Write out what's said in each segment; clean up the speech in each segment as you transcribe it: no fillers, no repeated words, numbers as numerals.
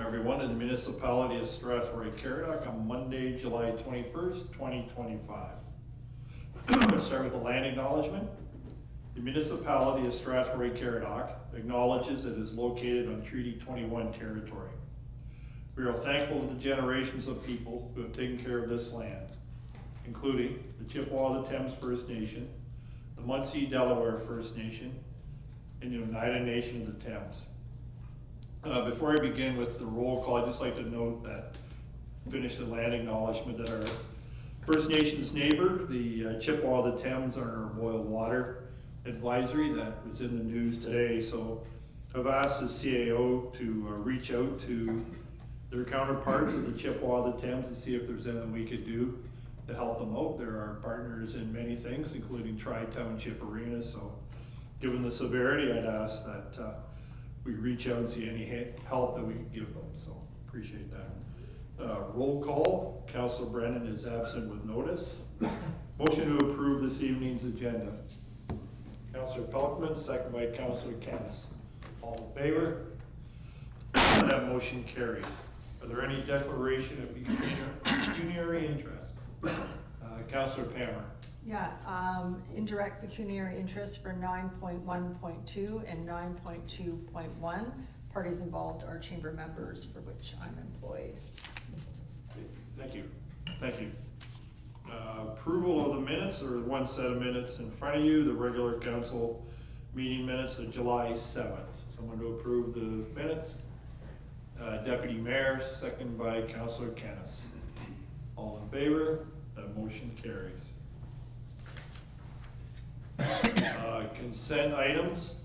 everyone, in the municipality of Strathroy-Caradoc on Monday, July 21st, 2025. I'm going to start with a land acknowledgement. The municipality of Strathroy-Caradoc acknowledges it is located on Treaty 21 territory. We are thankful to the generations of people who have taken care of this land, including the Chippewa of the Thames First Nation, the Munsee Delaware First Nation, and the Oneida Nation of the Thames. Before I begin with the roll call, I'd just like to note that finish the land acknowledgement that our First Nations neighbor, the Chippewa of the Thames, are our boil water advisory that was in the news today. So I've asked the CAO to reach out to their counterparts of the Chippewa of the Thames to see if there's anything we could do to help them out. They're our partners in many things, including Tri-Township Arena. So given the severity, I'd ask that we reach out and see any help that we can give them. So appreciate that. Roll call. Councillor Brennan is absent with notice. Motion to approve this evening's agenda. Councillor Pelkman, second by Councillor Kennis. All in favor? That motion carries. Are there any declaration of pecuniary interest? Councillor Pammer. Yeah, indirect pecuniary interest for 9.1.2 and 9.2.1. Parties involved are chamber members for which I'm employed. Thank you. Thank you. Approval of the minutes, or one set of minutes in front of you, the regular council meeting minutes of July 7th. Someone to approve the minutes. Deputy Mayor, second by Councillor Kennis. All in favor? That motion carries. Consent items.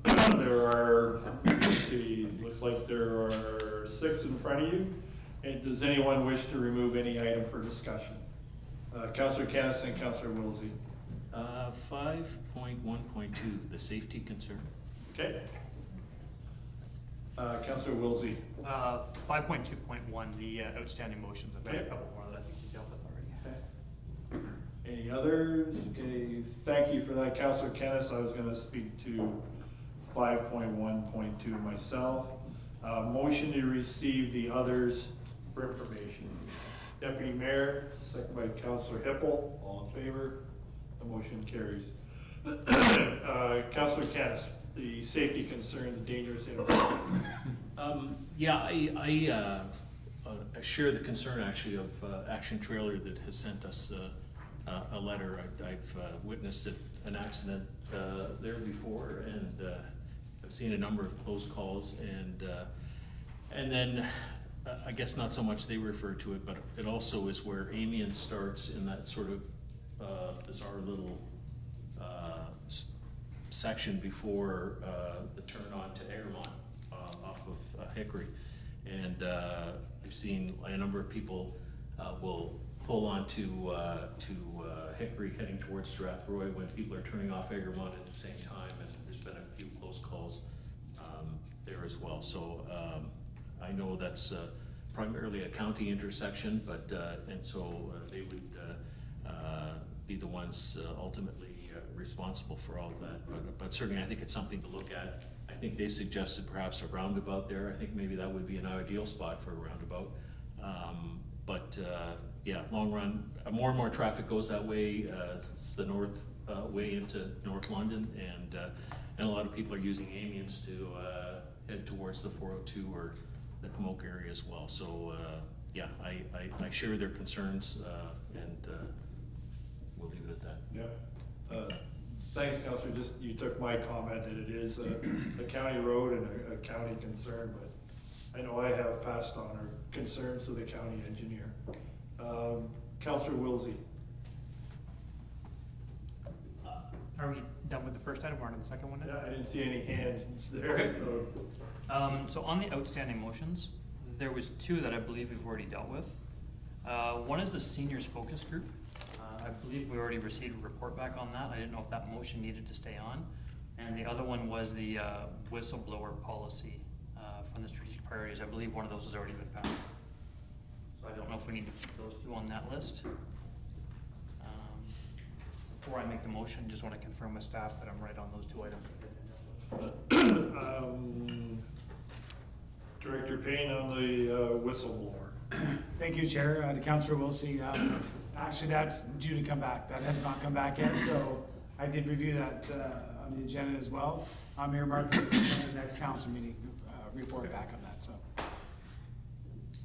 There are, let's see, looks like there are 6 in front of you. And does anyone wish to remove any item for discussion? Councillor Kennis and Councillor Wilsey. 5.1.2, the safety concern. Okay. Councillor Wilsey. 5.2.1, the outstanding motions. I've got a couple more that I think you dealt with already. Okay. Any others? Okay, thank you for that, Councillor Kennis. I was going to speak to 5.1.2 myself. Motion to receive the others for information. Deputy Mayor, second by Councillor Hippel. All in favor? The motion carries. Councillor Kennis, the safety concern, the dangerous intersection. Yeah, I share the concern actually of Action Trailer that has sent us a letter. I've witnessed an accident there before, and I've seen a number of close calls, and then I guess not so much they refer to it, but it also is where Amiens starts in that sort of bizarre little section before the turn on to Egremont off of Hickory. And I've seen a number of people will pull on to Hickory heading towards Strathroy when people are turning off Egremont at the same time, and there's been a few close calls there as well. So I know that's primarily a county intersection, but and so they would be the ones ultimately responsible for all of that. But certainly I think it's something to look at. I think they suggested perhaps a roundabout there. I think maybe that would be an ideal spot for a roundabout. Yeah, long run, more and more traffic goes that way. It's the north way into North London, and a lot of people are using Amiens to head towards the 402 or the Comoke area as well. So yeah, I share their concerns, and we'll leave it at that. Yep. Thanks, Councillor. Just you took my comment that it is a county road and a county concern, but I know I have passed on our concerns to the county engineer. Councillor Wilsey. Are we done with the first item or on to the second one now? Yeah, I didn't see any hands there. Okay. So. So on the outstanding motions, there was 2 that I believe we've already dealt with. One is the seniors focus group. I believe we already received a report back on that. I didn't know if that motion needed to stay on. And the other one was the whistleblower policy from the strategic priorities. I believe one of those has already been passed. So I don't know if we need to keep those 2 on that list. Before I make the motion, just want to confirm with staff that I'm right on those 2 items. Director Payne on the whistleblower. Thank you, Chair. To Councillor Wilsey, actually that's due to come back. That has not come back yet, so I did review that on the agenda as well. I'm earmarking it for the next council meeting, report back on that, so.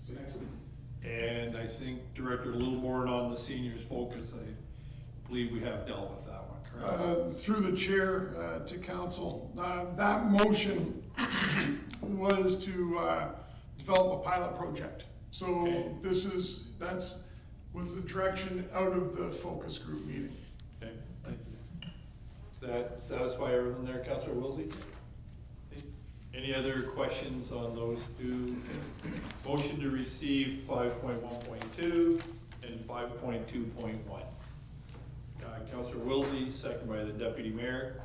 So next week. And I think Director Littleborn on the seniors focus, I believe we have dealt with that one, correct? Through the chair to council, that motion was to develop a pilot project. So Okay. that's was the direction out of the focus group meeting. Okay, thank you. Does that satisfy everything there, Councillor Wilsey? Any other questions on those two? Motion to receive 5.1.2 and 5.2.1. Councillor Wilsey, second by the Deputy Mayor.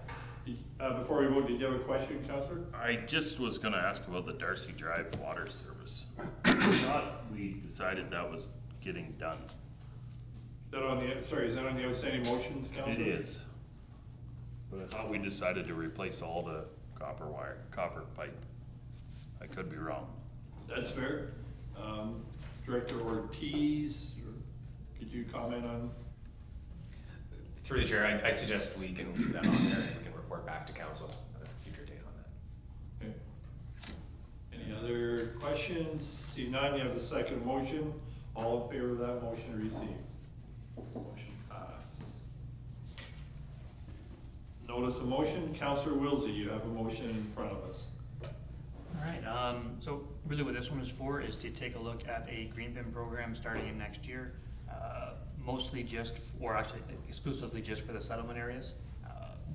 Before we vote, did you have a question, Councillor? I just was gonna ask about the Darcy Drive water service. I thought we decided that was getting done. Is that on the outstanding motions, Councillor? It is. But I thought we decided to replace all the copper pipe. I could be wrong. That's fair. Director Ortiz, could you comment on? Through the chair, I'd suggest we can leave that on there and we can report back to council at a future date on that. Okay. Any other questions? See none, you have a second motion. All in favor of that motion to receive? Motion passed. Notice of motion, Councillor Wilsey, you have a motion in front of us. All right, so really what this one is for is to take a look at a green bin program starting in next year. Mostly just, or actually exclusively just for the settlement areas.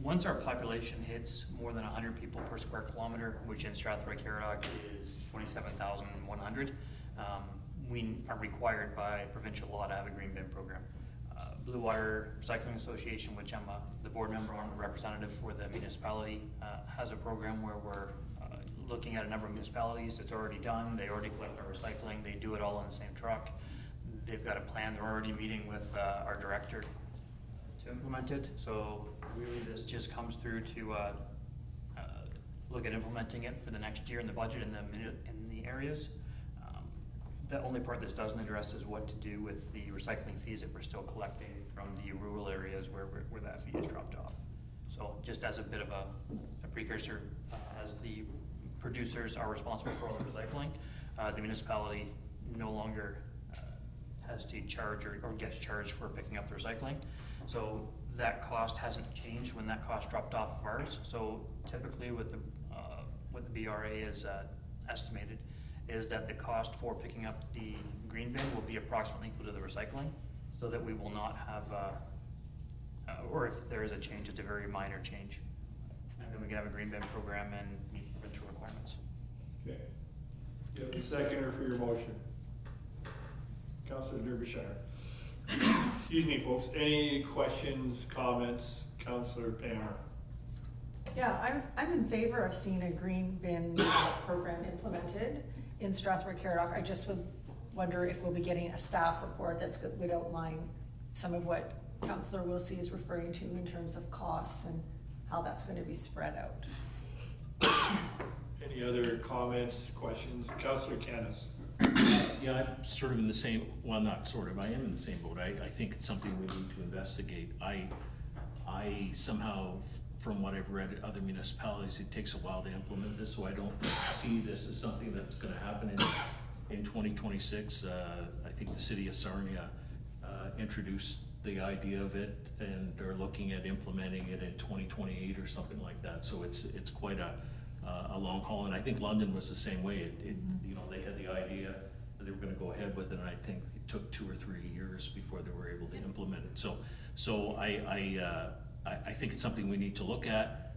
Once our population hits more than 100 people per square kilometer, which in Strathroy-Caradoc is 27,100, we are required by provincial law to have a green bin program. Blue Water Recycling Association, which I'm the board member and the representative for the municipality, has a program where we're looking at a number of municipalities. It's already done. They already collect our recycling. They do it all in the same truck. They've got a plan. They're already meeting with our director to implement it. So really this just comes through to look at implementing it for the next year in the budget in the areas. The only part this doesn't address is what to do with the recycling fees that we're still collecting from the rural areas where that fee is dropped off. So just as a bit of a precursor, as the producers are responsible for all the recycling, the municipality no longer has to charge or gets charged for picking up the recycling. So that cost hasn't changed when that cost dropped off of ours. So typically with the what the BRA is estimated is that the cost for picking up the green bin will be approximately equal to the recycling, so that we will not have, or if there is a change, it's a very minor change. And then we can have a green bin program and meet provincial requirements. Okay. You have a seconder for your motion. Councillor Derbyshire. Excuse me, folks. Any questions, comments? Councillor Payne. Yeah, I'm in favor of seeing a green bin program implemented in Strathroy-Caradoc. I just would wonder if we'll be getting a staff report would outline some of what Councillor Wilsey is referring to in terms of costs and how that's going to be spread out. Any other comments, questions? Councillor Canis. Yeah, I'm sort of in the same, well, not sort of, I am in the same boat. I think it's something we need to investigate. I somehow, from what I've read at other municipalities, it takes a while to implement this, so I don't see this as something that's gonna happen in 2026. I think the city of Sarnia introduced the idea of it, and they're looking at implementing it in 2028 or something like that. So it's quite a long haul, and I think London was the same way. You know, they had the idea that they were going to go ahead with it, and I think it took 2 or 3 years before they were able to implement it. So I think it's something we need to look at,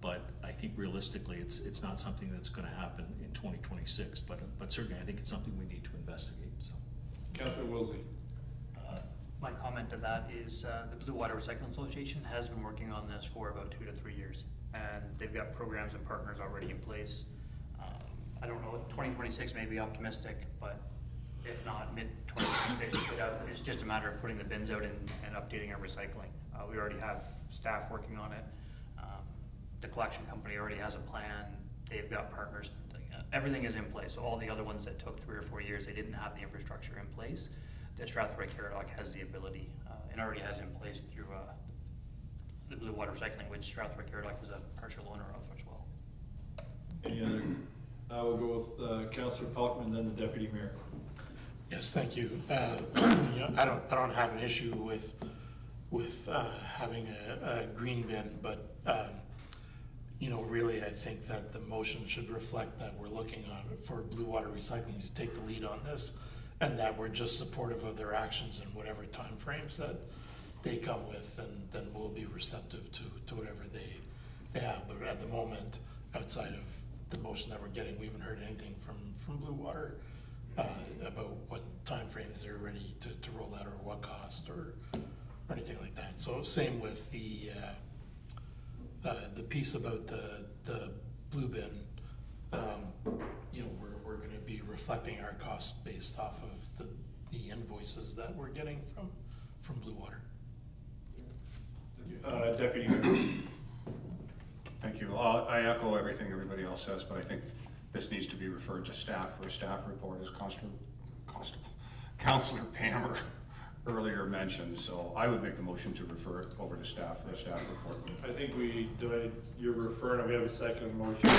but I think realistically, it's not something that's going to happen in 2026. But certainly, I think it's something we need to investigate. So, Councillor Wilsey. My comment to that is the Blue Water Recycling Association has been working on this for about 2 to 3 years, and they've got programs and partners already in place. I don't know, 2026 may be optimistic, but if not, mid-2026, it's just a matter of putting the bins out and updating our recycling. We already have staff working on it. The collection company already has a plan. They've got partners everything is in place. So all the other ones that took 3 or 4 years, they didn't have the infrastructure in place. That Strathroy-Caradoc has the ability, and already has in place through the Blue Water Recycling, which Strathroy-Caradoc is a partial owner of as well. Any other? We'll go with Councillor Pelkman, then the Deputy Mayor. Yes, thank you. You know, I don't have an issue with having a green bin, but you know, really, I think that the motion should reflect that we're looking on for Blue Water Recycling to take the lead on this, and that we're just supportive of their actions in whatever timeframes that they come with, and then we'll be receptive to whatever they have. But at the moment, outside of the motion that we're getting, we haven't heard anything from Blue Water about what timeframes they're ready to roll out, or what cost, or anything like that. So same with the piece about the blue bin. You know, we're going to be reflecting our costs based off of the invoices that we're getting from Blue Water. Deputy Mayor. Thank you. I echo everything everybody else says, but I think this needs to be referred to staff for a staff report, as Councillor Pammer earlier mentioned. So I would make the motion to refer it over to staff for a staff report. I think you're referring, we have a second motion.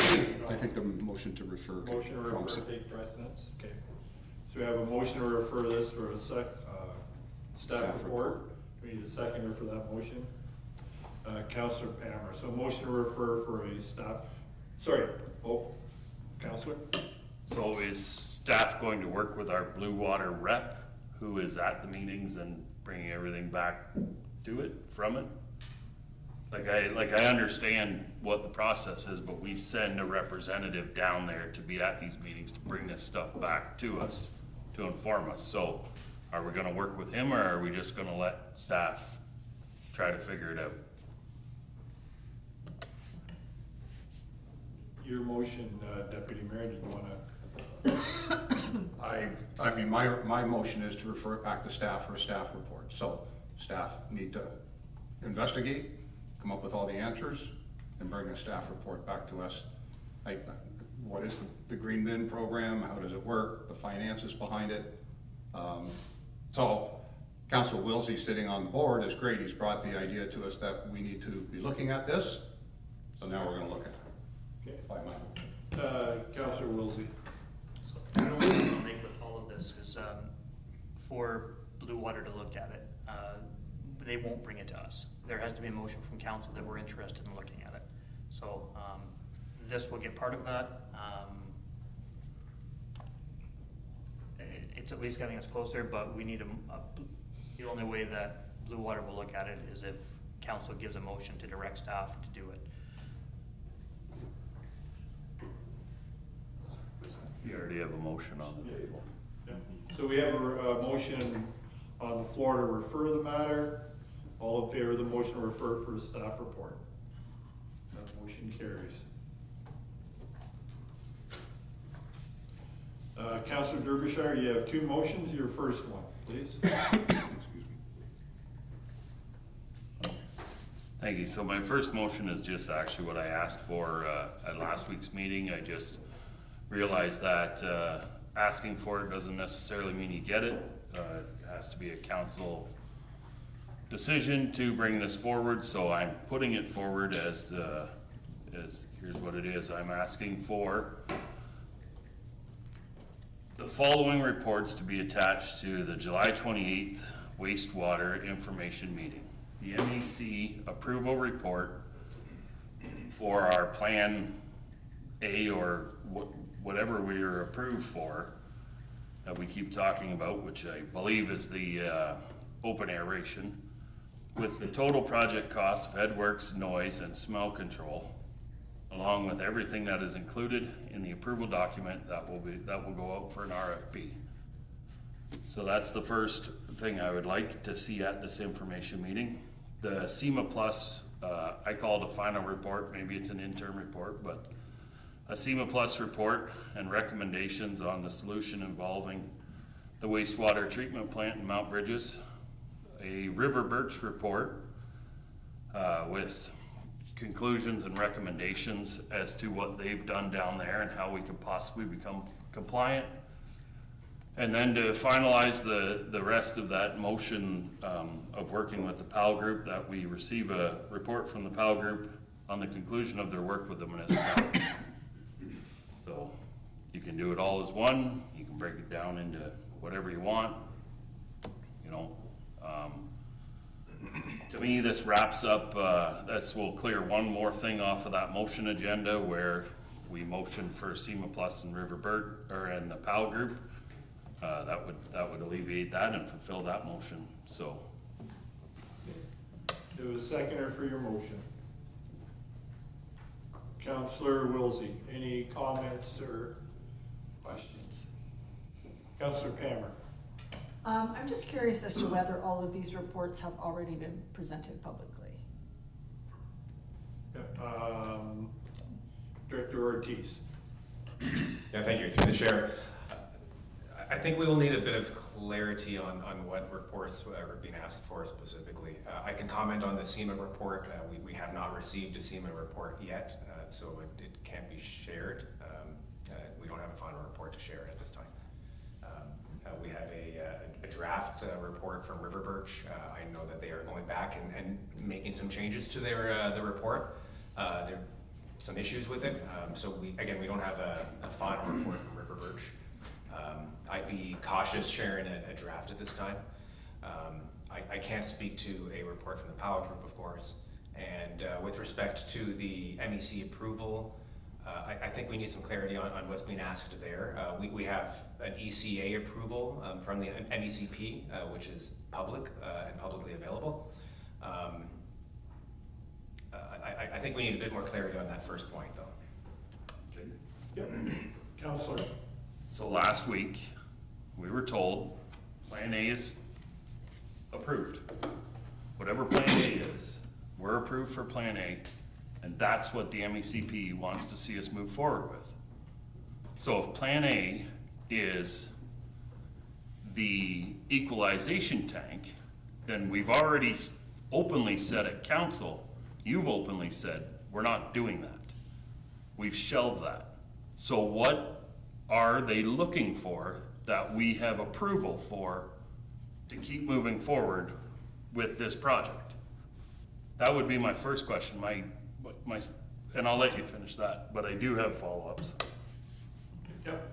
I think the motion to refer. Motion to refer take precedence. Okay. So we have a motion to refer this for a staff report. We need a seconder for that motion. Councillor Pammer. So motion to refer for a staff, Councillor? So is staff going to work with our Blue Water rep, who is at the meetings and bringing everything back to it, from it? Like I understand what the process is, but we send a representative down there to be at these meetings to bring this stuff back to us, to inform us. So are we gonna work with him, or are we just gonna let staff try to figure it out? Your motion, Deputy Mayor, did you wanna? I mean, my motion is to refer it back to staff for a staff report. So staff need to investigate, come up with all the answers, and bring a staff report back to us. What is the green bin program? How does it work? The finances behind it. So Councilor Wilsey sitting on the board is great. He's brought the idea to us that we need to be looking at this. So now we're gonna look at it. Okay. By my Councillor Wilsey. So the motion I'll make with all of this is for Blue Water to look at it. They won't bring it to us. There has to be a motion from council that we're interested in looking at it. So this will get part of that. It's at least getting us closer, but we need the only way that Blue Water will look at it is if council gives a motion to direct staff to do it. You already have a motion on the table. Yeah. So we have a motion on the floor to refer the matter. All in favor of the motion to refer for the staff report? That motion carries. Councillor Derbyshire, you have two motions. Your first one, please. Thank you. So my first motion is just actually what I asked for at last week's meeting. I just realized that asking for it doesn't necessarily mean you get it. It has to be a council decision to bring this forward, so I'm putting it forward as here's what it is. I'm asking for the following reports to be attached to the July 28th wastewater information meeting. The MEC approval report for our Plan A, or whatever we are approved for, that we keep talking about, which I believe is the open aeration, with the total project cost of headworks, noise, and smell control, along with everything that is included in the approval document that will go out for an RFP. So that's the first thing I would like to see at this information meeting. The SEMA Plus, I call it a final report, maybe it's an interim report, but a SEMA Plus report and recommendations on the solution involving the wastewater treatment plant in Mount Bridges, a River Birch report with conclusions and recommendations as to what they've done down there and how we could possibly become compliant. And then to finalize the rest of that motion of working with the PAL group, that we receive a report from the PAL group on the conclusion of their work with the municipality. So you can do it all as one, you can break it down into whatever you want, you know. To me, this wraps up, we'll clear one more thing off of that motion agenda where we motion for SEMA Plus and and the PAL group. That would alleviate that and fulfill that motion, so. Do a seconder for your motion. Councillor Wilsey, any comments or questions? Councillor Palmer. I'm just curious as to whether all of these reports have already been presented publicly. Director Ortiz. Yeah, thank you. Through the chair. I think we will need a bit of clarity on what reports are being asked for specifically. I can comment on the SEMA report. We have not received a SEMA report yet, so it can't be shared. We don't have a final report to share at this time. We have a draft report from River Birch. I know that they are going back and making some changes to the report. There are some issues with it. So we don't have a final report from River Birch. I'd be cautious sharing a draft at this time. I can't speak to a report from the PAL group, of course. And with respect to the MEC approval, I think we need some clarity on what's being asked there. We have an ECA approval from the MECP, which is public and publicly available. I think we need a bit more clarity on that first point, though. Okay. Yep. Councillor. So last week, we were told Plan A is approved. Whatever Plan A is, we're approved for Plan A, and that's what the MECP wants to see us move forward with. So if Plan A is the equalization tank, then we've already openly said at council, you've openly said, we're not doing that. We've shelved that. So what are they looking for that we have approval for to keep moving forward with this project? That would be my first question. And I'll let you finish that, but I do have follow-ups. Yep.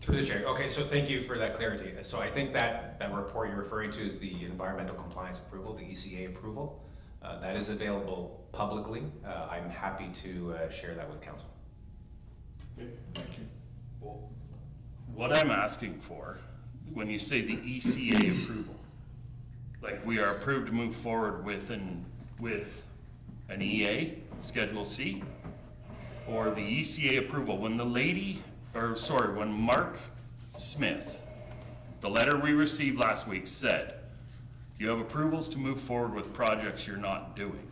Through the chair. Okay, so thank you for that clarity. So I think that report you're referring to is the environmental compliance approval, the ECA approval. That is available publicly. I'm happy to share that with council. Okay, thank you. Well, what I'm asking for, when you say the ECA approval, like we are approved to move forward with an EA, Schedule C, or the ECA approval, when when Mark Smith, the letter we received last week said, you have approvals to move forward with projects you're not doing.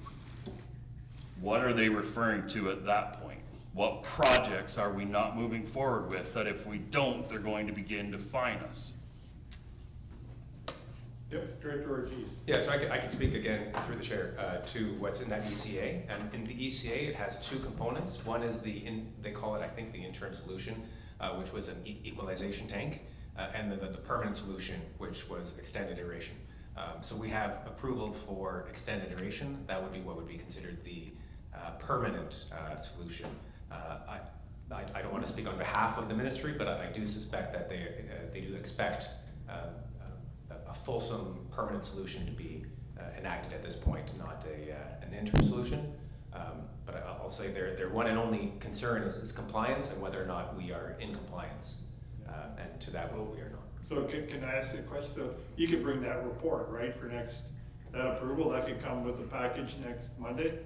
What are they referring to at that point? What projects are we not moving forward with that if we don't, they're going to begin to fine us? Yep, Director Ortiz. Yeah, so I can speak again through the chair to what's in that ECA. And in the ECA, it has two components. One is they call it, I think, the interim solution, which was an equalization tank, and then the permanent solution, which was extended aeration. So we have approval for extended aeration. That would be what would be considered the permanent solution. I don't want to speak on behalf of the ministry, but I do suspect that they do expect a fulsome permanent solution to be enacted at this point, not an interim solution. But I'll say their one and only concern is compliance and whether or not we are in compliance. And to that we are not. So can I ask you a question? So you could bring that report, right, for that approval? That could come with a package next Monday?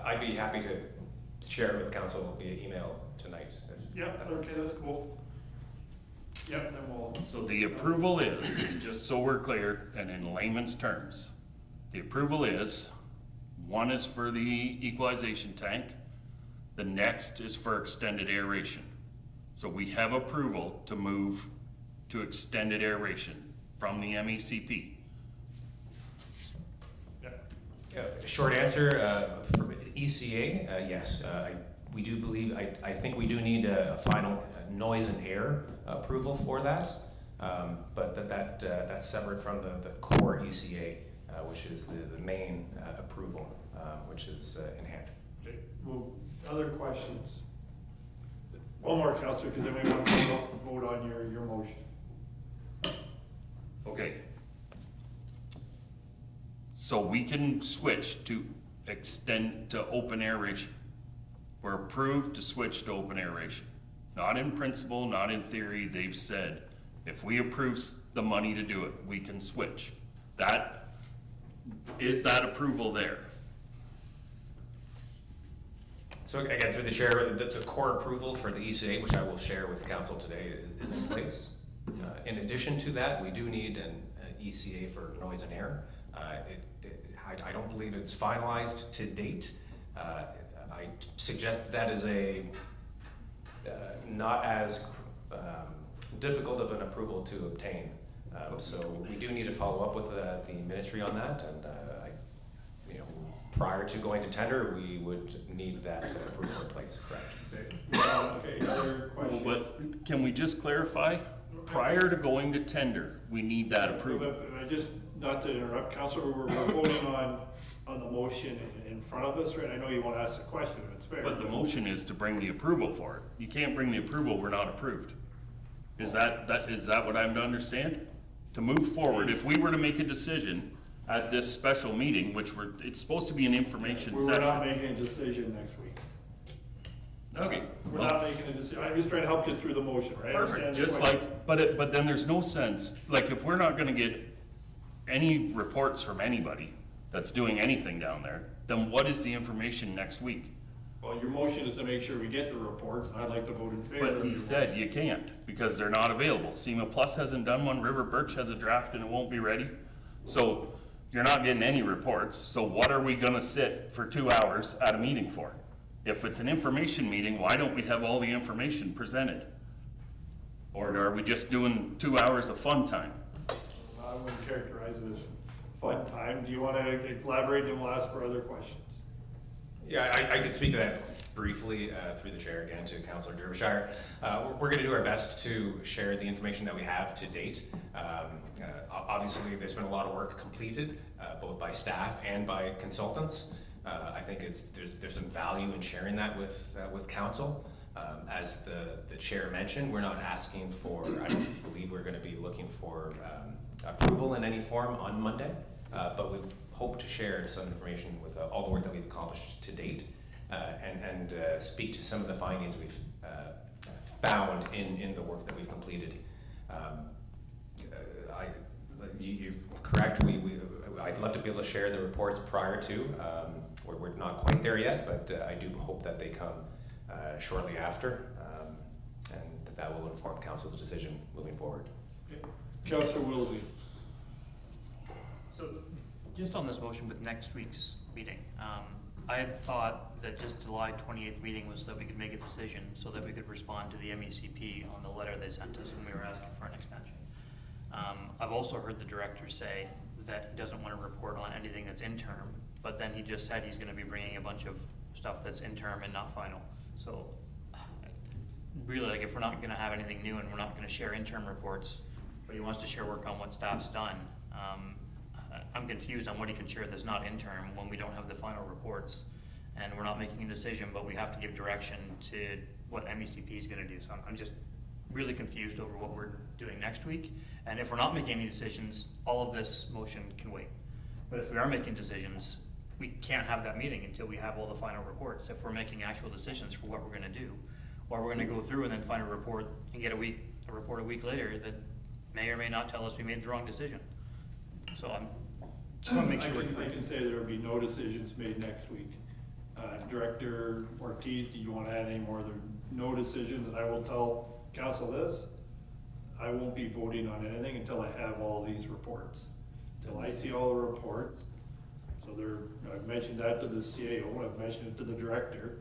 I'd be happy to share it with council via email tonight. Yep, okay, that's cool. Yep, then we'll. So the approval is, just so we're clear, and in layman's terms, the approval is, one is for the equalization tank, the next is for extended aeration. So we have approval to move to extended aeration from the MECP. Short answer, for ECA, yes, we do believe, I think we do need a final noise and air approval for that. But that's separate from the core ECA, which is the main approval, which is in hand. Okay, well, other questions? One more, Counselor, because then we want to vote on your motion. Okay. So we can switch to extend to open aeration. We're approved to switch to open aeration. Not in principle, not in theory. They've said, if we approve the money to do it, we can switch. Is that approval there? So again, through the chair, the core approval for the ECA, which I will share with council today, is in place. In addition to that, we do need an ECA for noise and air. I don't believe it's finalized to date. I suggest that is a not as difficult of an approval to obtain. So we do need to follow up with the ministry on that, and prior to going to tender, we would need that approval in place, correct? Okay, other questions? But can we just clarify? Prior to going to tender, we need that approval. But just, not to interrupt, Councilor, we're voting on the motion in front of us, right? I know you want to ask a question, and it's fair. But the motion is to bring the approval for it. You can't bring the approval, we're not approved. Is that what I'm to understand? To move forward, if we were to make a decision at this special meeting, which it's supposed to be an information We're session. not making a decision next week. Okay. We're well, not making a decision. I'm just trying to help get through the motion, right? I Perfect, understand the just question. like, but then there's no sense, like if we're not gonna get any reports from anybody that's doing anything down there, then what is the information next week? Well, your motion is to make sure we get the reports, and I'd like to vote in favor of But your he said motion. you can't, because they're not available. SEMA Plus hasn't done one, River Birch has a draft and it won't be ready. So you're not getting any reports, so what are we gonna sit for 2 hours at a meeting for? If it's an information meeting, why don't we have all the information presented? Or are we just doing 2 hours of fun time? I wouldn't characterize it as fun time. Do you want to elaborate, and we'll ask for other questions? Yeah, I could speak to that briefly through the chair again to Councillor Derbyshire. We're going to do our best to share the information that we have to date. Obviously, there's been a lot of work completed, both by staff and by consultants. I think there's some value in sharing that with council. As the chair mentioned, we're not asking for, I don't believe we're going to be looking for approval in any form on Monday, but we hope to share some information with all the work that we've accomplished to date, and speak to some of the findings we've found in the work that we've completed. You're correct. I'd love to be able to share the reports prior to. We're not quite there yet, but I do hope that they come shortly after, and that will inform council's decision moving forward. Okay. Councillor Wilsey. So, just on this motion with next week's meeting, I had thought that just July 28th meeting was so that we could make a decision so that we could respond to the MECP on the letter they sent us when we were asking for an extension. I've also heard the director say that he doesn't want to report on anything that's interim, but then he just said he's going to be bringing a bunch of stuff that's interim and not final. So really, like, if we're not going to have anything new and we're not going to share interim reports, but he wants to share work on what staff's done, I'm confused on what he can share that's not interim when we don't have the final reports and we're not making a decision, but we have to give direction to what MECP is going to do. So I'm just really confused over what we're doing next week. And if we're not making any decisions, all of this motion can wait. But if we are making decisions, we can't have that meeting until we have all the final reports. If we're making actual decisions for what we're going to do, or we're going to go through and then find a report and get a report a week later that may or may not tell us we made the wrong decision. So I'm just want to make sure. I can say there will be no decisions made next week. Director Ortiz, do you want to add any more? There are no decisions, and I will tell council this: I won't be voting on anything until I have all these reports. Until I see all the reports. So I've mentioned that to the CAO, I've mentioned it to the director.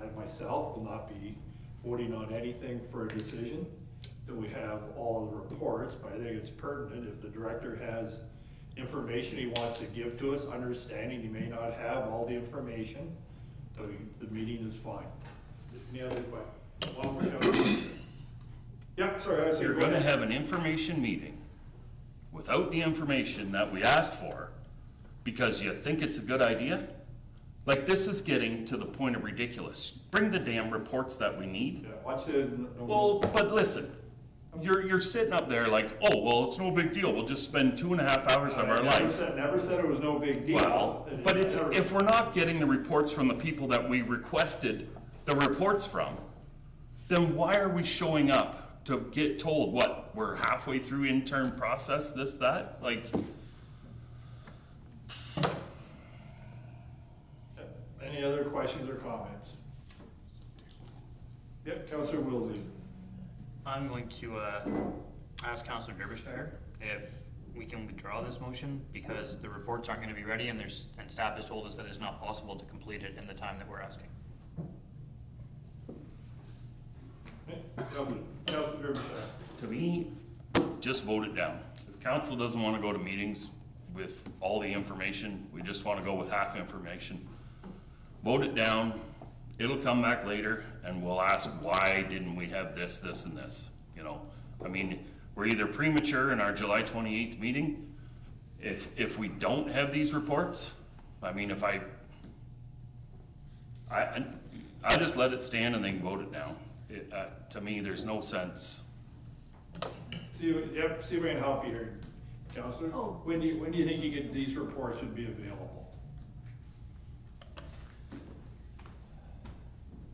I myself will not be voting on anything for a decision till we have all of the reports, but I think it's pertinent if the director has information he wants to give to us, understanding he may not have all the information, So the meeting is fine. Any other questions? One more question. Yeah, sorry, I said. You're go gonna ahead. have an information meeting without the information that we asked for because you think it's a good idea? Like, this is getting to the point of ridiculous. Bring the damn reports that we need. Yeah, watch it. Well, but listen, you're sitting up there like, oh, well, it's no big deal. We'll just spend 2.5 hours of our life. Never said it was no big deal. Well, but it's, if we're not getting the reports from the people that we requested the reports from, then why are we showing up to get told what, we're halfway through intern process, this, that? Like, Any other questions or comments? Yep, Councillor Wilsey. I'm going to ask Councillor Derbyshire if we can withdraw this motion because the reports aren't going to be ready and and staff has told us that it's not possible to complete it in the time that we're asking. Councillor Derbyshire. to me, just vote it down. If council doesn't want to go to meetings with all the information, we just want to go with half information, vote it down. It'll come back later and we'll ask, why didn't we have this, this, and this? You know, I mean, we're either premature in our July 28th meeting. If we don't have these reports, I mean, if I just let it stand and then vote it down. To me, there's no sense. See if I can help you here, Councillor. Oh. When do you think these reports would be available?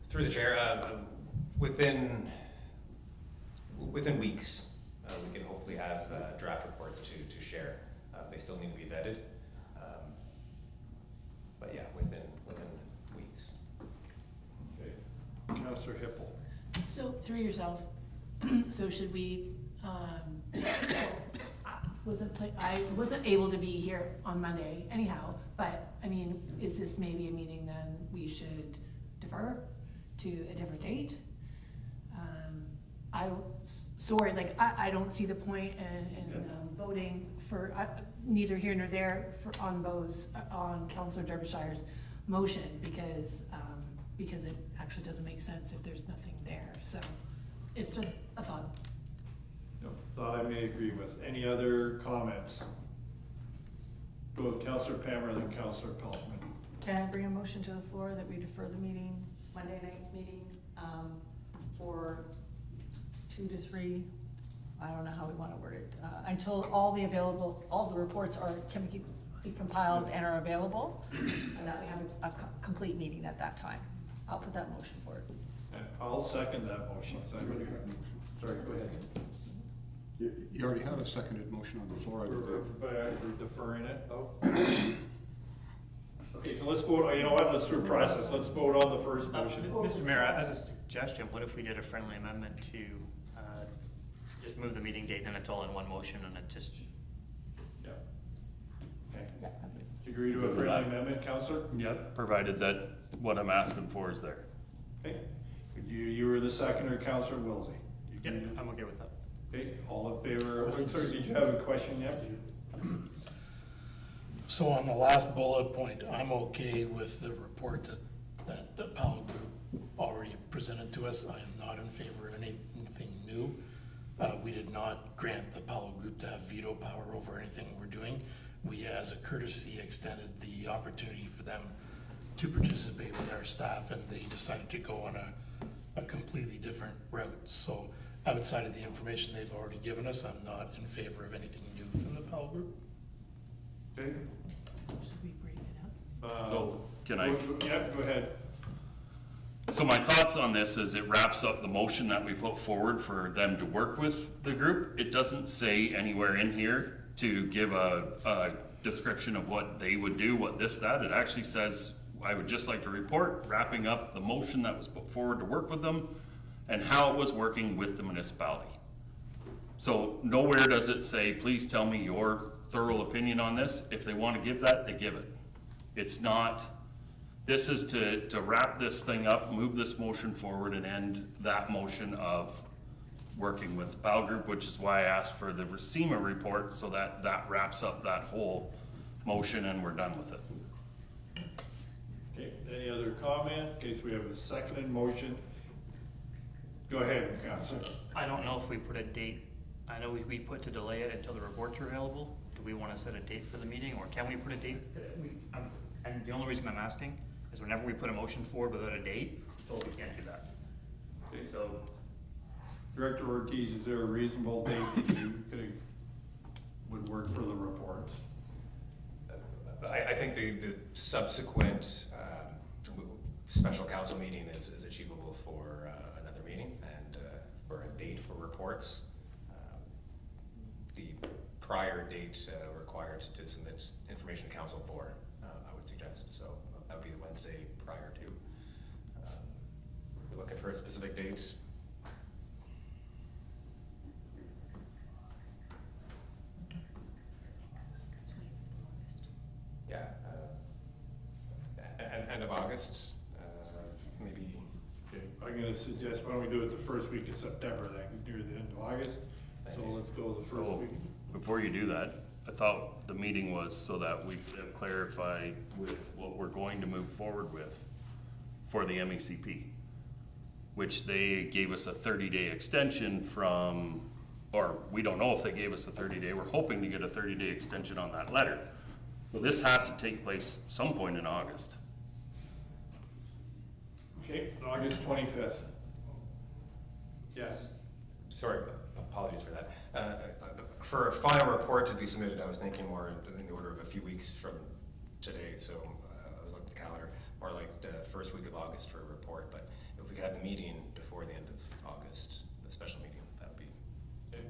Through the chair, within weeks, we can hopefully have draft reports to share. They still need to be vetted, but yeah, within weeks. Okay, Councillor Hippel. So, through yourself, so should we, I wasn't able to be here on Monday anyhow, but, I mean, is this maybe a meeting then we should defer to a different date? I don't see the point in voting for, neither here nor there on Councillor Derbyshire's motion, because it actually doesn't make sense if there's nothing there, so it's just a thought. Thought I may agree with. Any other comments? Go with Councillor Pammer, then Councillor Peltman. Can I bring a motion to the floor that we defer the meeting, Monday night's meeting, for 2 to 3, I don't know how we want to word it, until all the reports can be compiled and are available, and that we have a complete meeting at that time. I'll put that motion forward. I'll second that motion. Sorry, go ahead. You already had a seconded motion on the floor, I believe. We're deferring it though. Okay, so let's vote, you know what, let's do a process. Let's vote on the first motion. Mr. Mayor, as a suggestion, what if we did a friendly amendment to just move the meeting date, then it's all in one motion and it just... Yeah. Okay. Do you agree to a friendly amendment, Councillor? Yep. Provided that what I'm asking for is there. Okay. You were the seconder, Councillor Wilsey. Yeah, I'm okay with that. Okay, all in favor? Sorry, did you have a question yet? So on the last bullet point, I'm okay with the report that the Powell Group already presented to us. I am not in favor of anything new. We did not grant the Powell Group to have veto power over anything we're doing. We, as a courtesy, extended the opportunity for them to participate with our staff, and they decided to go on a completely different route. So outside of the information they've already given us, I'm not in favor of anything new from the Powell Group. Okay. Should we break it up? So can I? Yeah, go ahead. So my thoughts on this is it wraps up the motion that we put forward for them to work with the group. It doesn't say anywhere in here to give a description of what they would do, what this, that. It actually says, I would just like to report, wrapping up the motion that was put forward to work with them and how it was working with the municipality. So nowhere does it say, please tell me your thorough opinion on this. If they want to give that, they give it. It's not, this is to wrap this thing up, move this motion forward and end that motion of working with the PAL group, which is why I asked for the RCEMA report, so that wraps up that whole motion and we're done with it. Okay, Any other comment? In case we have a seconded motion. Go ahead, Counselor. I don't know if we put a date, I know we put to delay it until the reports are available. Do we wanna set a date for the meeting, or can we put a date? And the only reason I'm asking is whenever we put a motion forward without a date, we can't do that. Okay, so, Director Ortiz, is there a reasonable date that you would work for the reports? I think the subsequent special council meeting is achievable for another meeting, and for a date for reports. The prior date required to submit information to council for, I would suggest, so that would be the Wednesday prior to. If you're looking for a specific date, yeah, end of August, maybe. Okay, I'm gonna suggest, why don't we do it the first week of September then, near the end of August? So let's go the first So, week. before you do that, I thought the meeting was so that we could clarify with what we're going to move forward with for the MECP, which they gave us a 30-day extension from, or we don't know if they gave us a 30-day, we're hoping to get a 30-day extension on that letter. So this has to take place some point in August. Okay, August 25th. Yes. Sorry, apologies for that. For a final report to be submitted, I was thinking more in the order of a few weeks from today, so I was looking at the calendar, more like the first week of August for a report, but if we could have the meeting before the end of August, the special meeting, that would be. Okay.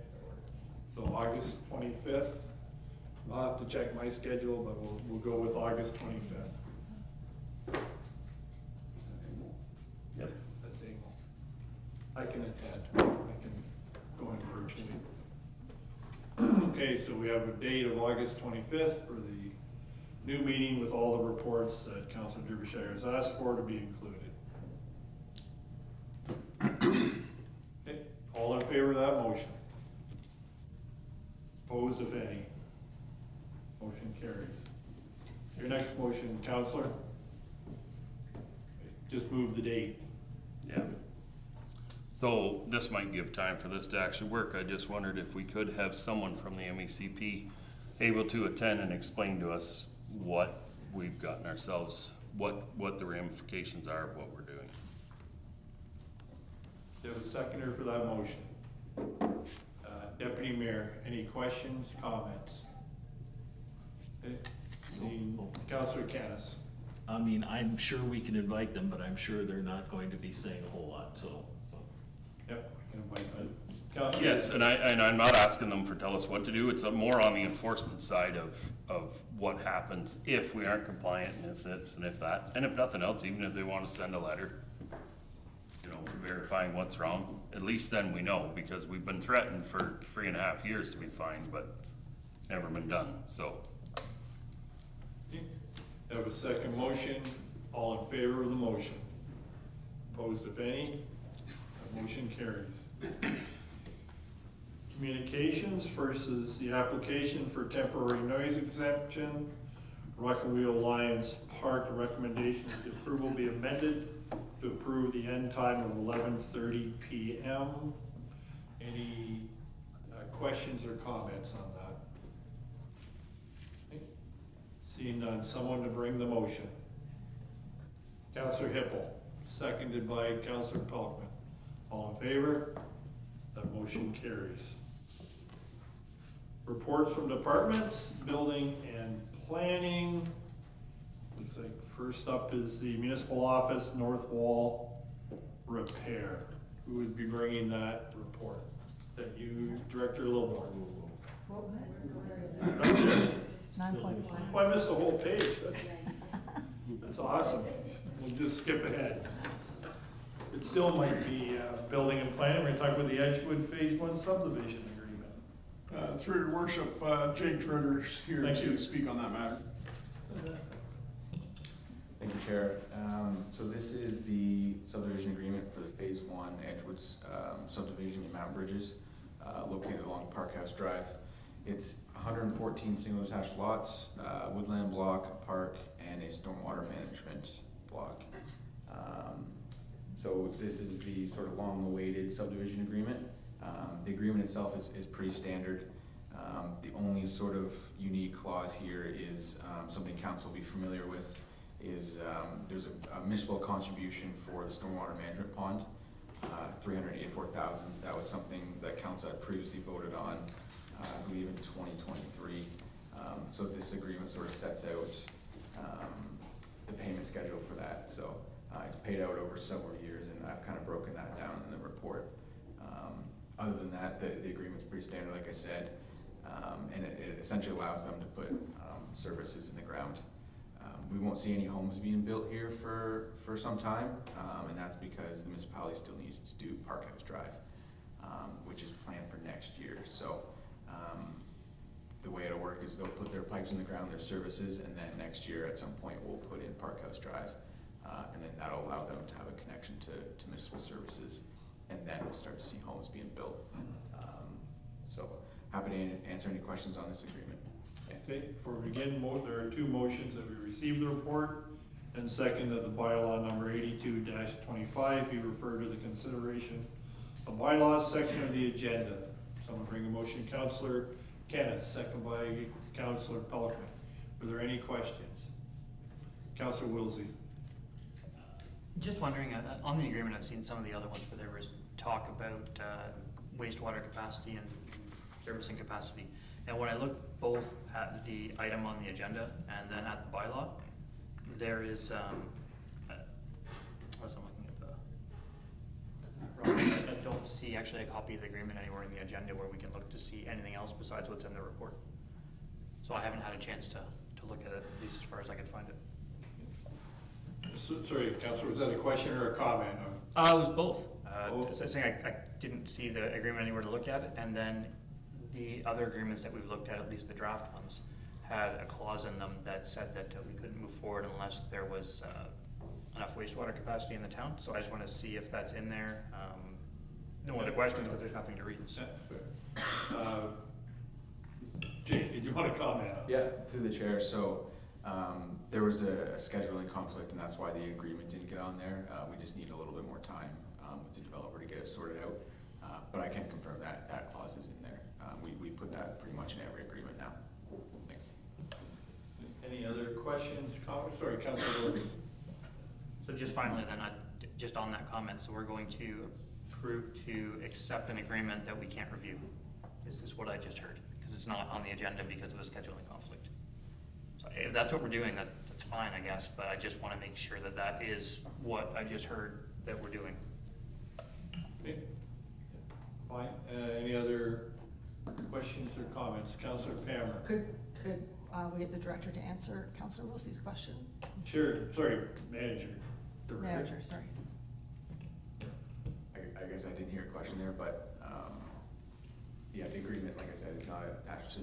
So August 25th. I'll have to check my schedule, but we'll go with August 25th. Yep, that's able. I can attend. I can go in virtually. Okay, so we have a date of August 25th for the new meeting with all the reports that Councilor Derbyshire has asked for to be included. Okay, all in favor of that motion? Opposed, if any? Motion carries. Your next motion, Counselor? Just move the date. Yeah. So this might give time for this to actually work. I just wondered if we could have someone from the MECP able to attend and explain to us what we've gotten ourselves, what the ramifications are of what we're doing. Do you have a seconder for that motion? Deputy Mayor, any questions, comments? Okay, seeing Councilor Canis. I mean, I'm sure we can invite them, but I'm sure they're not going to be saying a whole lot, so. Yep, we can invite them. Councilor. Yes, and I'm not asking them for tell us what to do. It's more on the enforcement side of what happens if we aren't compliant, and if this and if that, and if nothing else, even if they want to send a letter, you know, verifying what's wrong. At least then we know, because we've been threatened for 3.5 years to be fined, but never been done, so. Have a second motion. All in favor of the motion? Opposed, if any? That motion carries. Communications versus the application for temporary noise exemption. Rock and Wheel Lions Park recommendations, the approval be amended to approve the end time of 11:30 p.m. Any questions or comments on that? Seeing none, someone to bring the motion. Councilor Hippel, seconded by Councilor Pelkman. All in favor? That motion carries. Reports from departments, building and planning. Looks like first up is the municipal office north wall repair. Who would be bringing that report? That you, Director Littlemore? 9.1. Well, I missed the whole page. That's awesome. We'll just skip ahead. It still might be building and planning. We're talking about the Edgewood Phase 1 subdivision agreement. Through your worship, Jake Tritter's here Thank you. to speak on that matter. Thank you, Chair. So this is the subdivision agreement for the Phase 1 Edgewood's subdivision in Mountain Bridges, located along Parkhouse Drive. It's 114 single detached lots, woodland block, park, and a stormwater management block. So this is the sort of long-awaited subdivision agreement. The agreement itself is pretty standard. The only sort of unique clause here is something council will be familiar with, is there's a municipal contribution for the stormwater management pond, $384,000. That was something that council had previously voted on, I believe in 2023. So this agreement sort of sets out the payment schedule for that. So it's paid out over several years, and I've kind of broken that down in the report. Other than that, the agreement's pretty standard, like I said, and it essentially allows them to put services in the ground. We won't see any homes being built here for some time, and that's because the municipality still needs to do Parkhouse Drive, which is planned for next year. So the way it'll work is they'll put their pipes in the ground, their services, and then next year at some point we'll put in Parkhouse Drive, and then that'll allow them to have a connection to municipal services, and then we'll start to see homes being built. So happy to answer any questions on this agreement. Okay, before we begin, there are two motions that we received the report, and second that the bylaw number 82-25 be referred to the consideration of bylaws section of the agenda. Someone bring a motion. Councillor Kenneth, second by Councillor Pelkman. Are there any questions? Councillor Wilsey. Just wondering, on the agreement, I've seen some of the other ones where there was talk about wastewater capacity and servicing capacity. And when I look both at the item on the agenda and then at the bylaw, there is, unless I'm looking at the, I don't see actually a copy of the agreement anywhere in the agenda where we can look to see anything else besides what's in the report. So I haven't had a chance to look at it, at least as far as I could find it. So, sorry, Councillor, was that a question or a comment? It was both. As I was saying, I didn't see the agreement anywhere to look at it, and then the other agreements that we've looked at least the draft ones, had a clause in them that said that we couldn't move forward unless there was enough wastewater capacity in the town. So I just want to see if that's in there. No other questions, but there's nothing to read. So. Jake, did you want to comment? Yeah, through the chair. So there was a scheduling conflict, and that's why the agreement didn't get on there. We just need a little bit more time with the developer to get it sorted out. But I can confirm that that clause is in there. We put that pretty much in every agreement now. Thanks. Any other questions, comments? Sorry, Councillor Lordy. So just finally then, just on that comment, so we're going to approve to accept an agreement that we can't review, is what I just heard, because it's not on the agenda because of a scheduling conflict. So if that's what we're doing, that's fine, I guess, but I just want to make sure that that is what I just heard that we're doing. Okay. Fine. Any other questions or comments? Councillor Palmer. Could we get the director to answer Councillor Wilsey's question? Sure. Sorry, manager. Manager, sorry. I guess I didn't hear a question there, but yeah, the agreement, like I said, is not attached to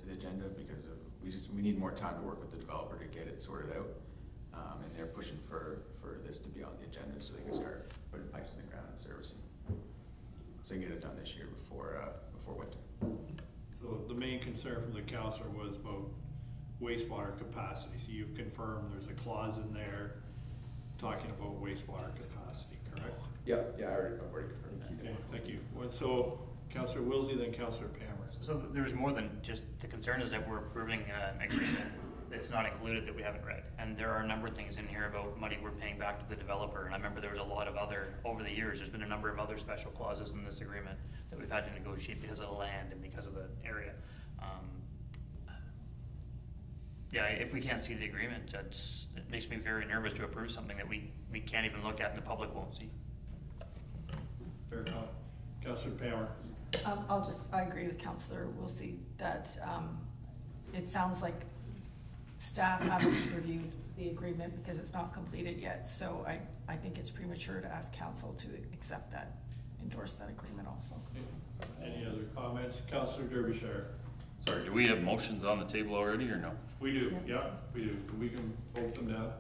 the agenda because of we need more time to work with the developer to get it sorted out, and they're pushing for this to be on the agenda so they can start putting pipes in the ground and servicing, so they can get it done this year before winter. So the main concern from the councillor was about wastewater capacity. So you've confirmed there's a clause in there talking about wastewater capacity, correct? Yeah, I've already confirmed that. Okay, thank you. So Councillor Wilsey, then Councillor Palmer. So there's more than just, the concern is that we're approving an agreement that's not included that we haven't read. And there are a number of things in here about money we're paying back to the developer. And I remember there was a lot of other, over the years, there's been a number of other special clauses in this agreement that we've had to negotiate because of the land and because of the area. Yeah, if we can't see the agreement, it makes me very nervous to approve something that we can't even look at and the public won't see. Fair comment. Councillor Palmer. I agree with Councillor Wilsey that it sounds like staff haven't reviewed the agreement because it's not completed yet. So I think it's premature to ask council to accept that, endorse that agreement also. Okay. Any other comments? Councillor Derbyshire. Sorry, do we have motions on the table already or no? We do, Yes. yeah, we do. We can vote them now.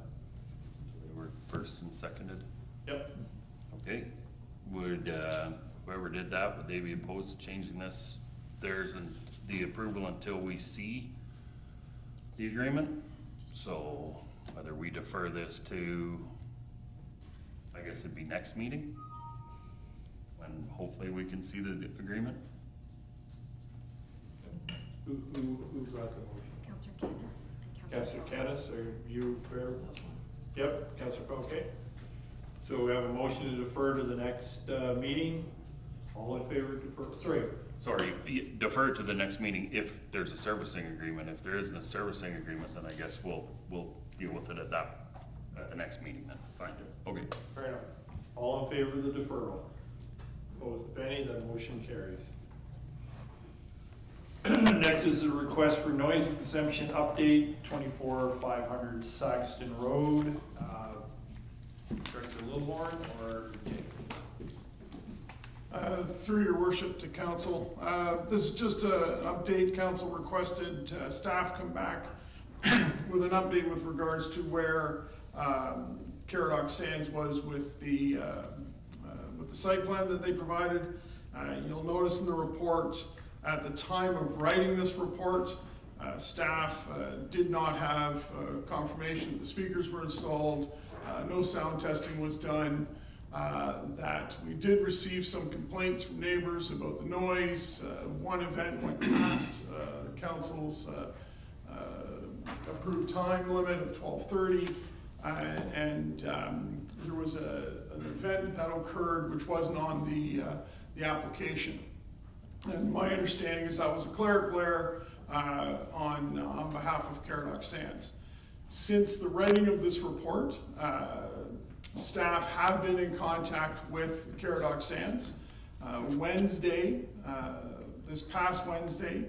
They were first and seconded. Yep. Okay, would, whoever did that, would they be opposed to changing this, theirs and the approval until we see the agreement? So whether we defer this to I guess it'd be next meeting, when hopefully we can see the agreement. Who brought the motion? Councillor Canis and Councillor. Councillor Canis, are you fair? Yep, Councillor, okay. So we have a motion to defer to the next meeting. All in favor of defer, Sorry, defer to the next meeting if there's a servicing agreement. If there isn't a servicing agreement, then I guess we'll deal with it at the next meeting then. Fine, okay. fair enough. All in favor of the deferral? Opposed, if any, that motion carries. Next is a request for noise exemption update, 24,500 Saxton Road. Director Littleborn or Through your worship to council, this is just an update. Council requested staff come back with an update with regards to where Caradoc Sands was with the site plan that they provided. You'll notice in the report, at the time of writing this report, staff did not have confirmation that the speakers were installed, no sound testing was done, that we did receive some complaints from neighbors about the noise. One event went past council's approved time limit of 12:30, and there was an event that occurred which wasn't on the application. And my understanding is that was a clerical error on behalf of Caradoc Sands. Since the writing of this report, staff have been in contact with Caradoc Sands. Wednesday, this past Wednesday,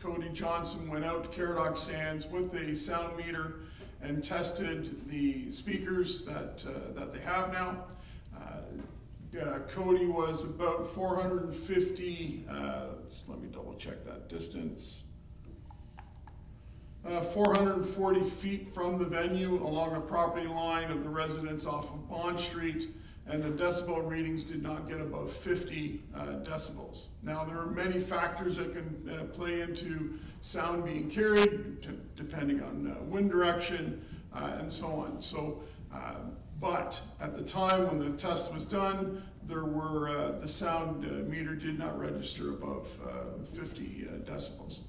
Cody Johnson went out to Caradoc Sands with a sound meter and tested the speakers that they have now. Cody was about 450, just let me double check that distance. 440 feet from the venue along a property line of the residence off of Bond Street, and the decibel readings did not get above 50 decibels. Now, there are many factors that can play into sound being carried, depending on wind direction and so on. So, but at the time when the test was done, there were the sound meter did not register above 50 decibels.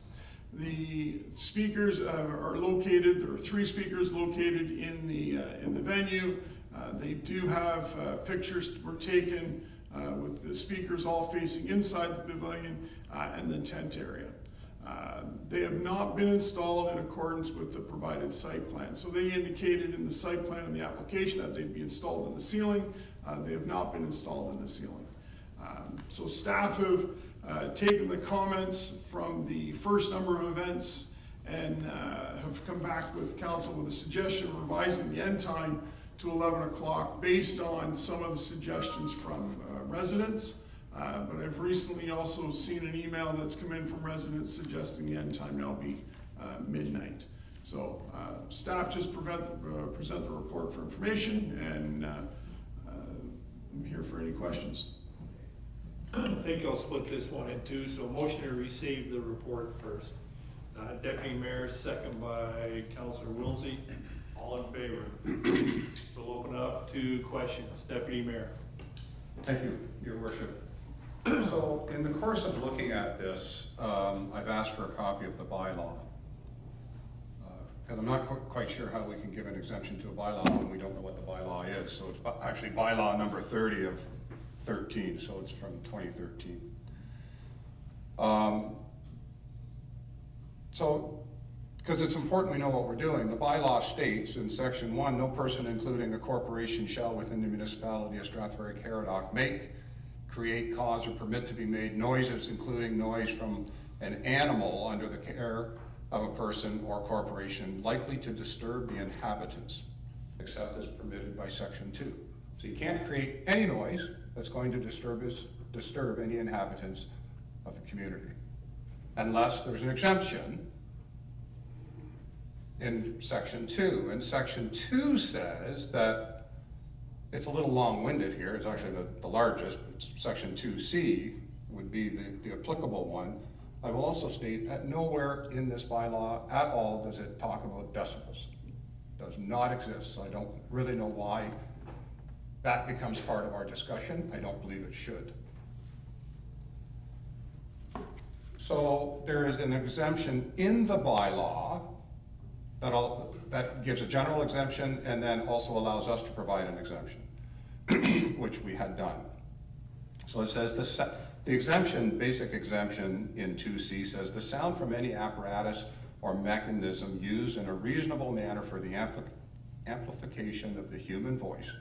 The speakers are located. There are 3 speakers located in the venue. They do have pictures were taken with the speakers all facing inside the pavilion and the tent area. They have not been installed in accordance with the provided site plan. So they indicated in the site plan and the application that they'd be installed in the ceiling. They have not been installed in the ceiling. So staff have taken the comments from the first number of events and have come back with council with a suggestion of revising the end time to 11 o'clock based on some of the suggestions from residents. But I've recently also seen an email that's come in from residents suggesting the end time now be midnight. So staff just present the report for information, and I'm here for any questions. I think I'll split this one in two. So motion to receive the report first. Deputy Mayor, second by Councillor Wilsey. All in favor? We'll open up to questions. Deputy Mayor. Thank you, Your Worship. So in the course of looking at this, I've asked for a copy of the bylaw. Because I'm not quite sure how we can give an exemption to a bylaw when we don't know what the bylaw is. So it's actually bylaw number 30 of 13, so it's from 2013. Because it's important we know what we're doing. The bylaw states in section 1, no person including a corporation shall within the municipality of Strathroy-Caradoc make, create, cause, or permit to be made noises, including noise from an animal under the care of a person or corporation likely to disturb the inhabitants, except as permitted by section 2. So you can't create any noise that's going to disturb any inhabitants of the community, unless there's an exemption in section 2. And section 2 says that, it's a little long-winded here, it's actually the largest, it's section 2C would be the applicable one. I will also state that nowhere in this bylaw at all does it talk about decibels. It does not exist, so I don't really know why that becomes part of our discussion. I don't believe it should. So there is an exemption in the bylaw that gives a general exemption and then also allows us to provide an exemption, which we had done. So it says the exemption, basic exemption in 2C says the sound from any apparatus or mechanism used in a reasonable manner for the amplification of the human voice,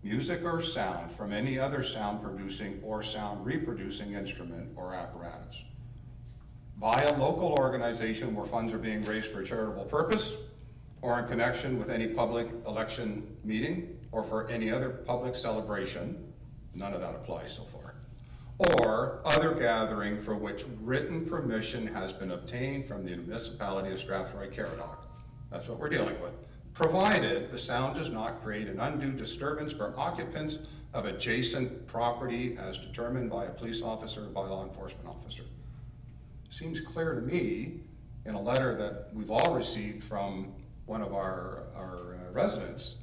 music or sound from any other sound producing or sound reproducing instrument or apparatus, by a local organization where funds are being raised for a charitable purpose, or in connection with any public election meeting, or for any other public celebration, none of that applies so far, or other gathering for which written permission has been obtained from the municipality of Strathroy-Caradoc. That's what we're dealing with. Provided the sound does not create an undue disturbance for occupants of adjacent property as determined by a police officer or by a law enforcement officer. Seems clear to me in a letter that we've all received from one of our residents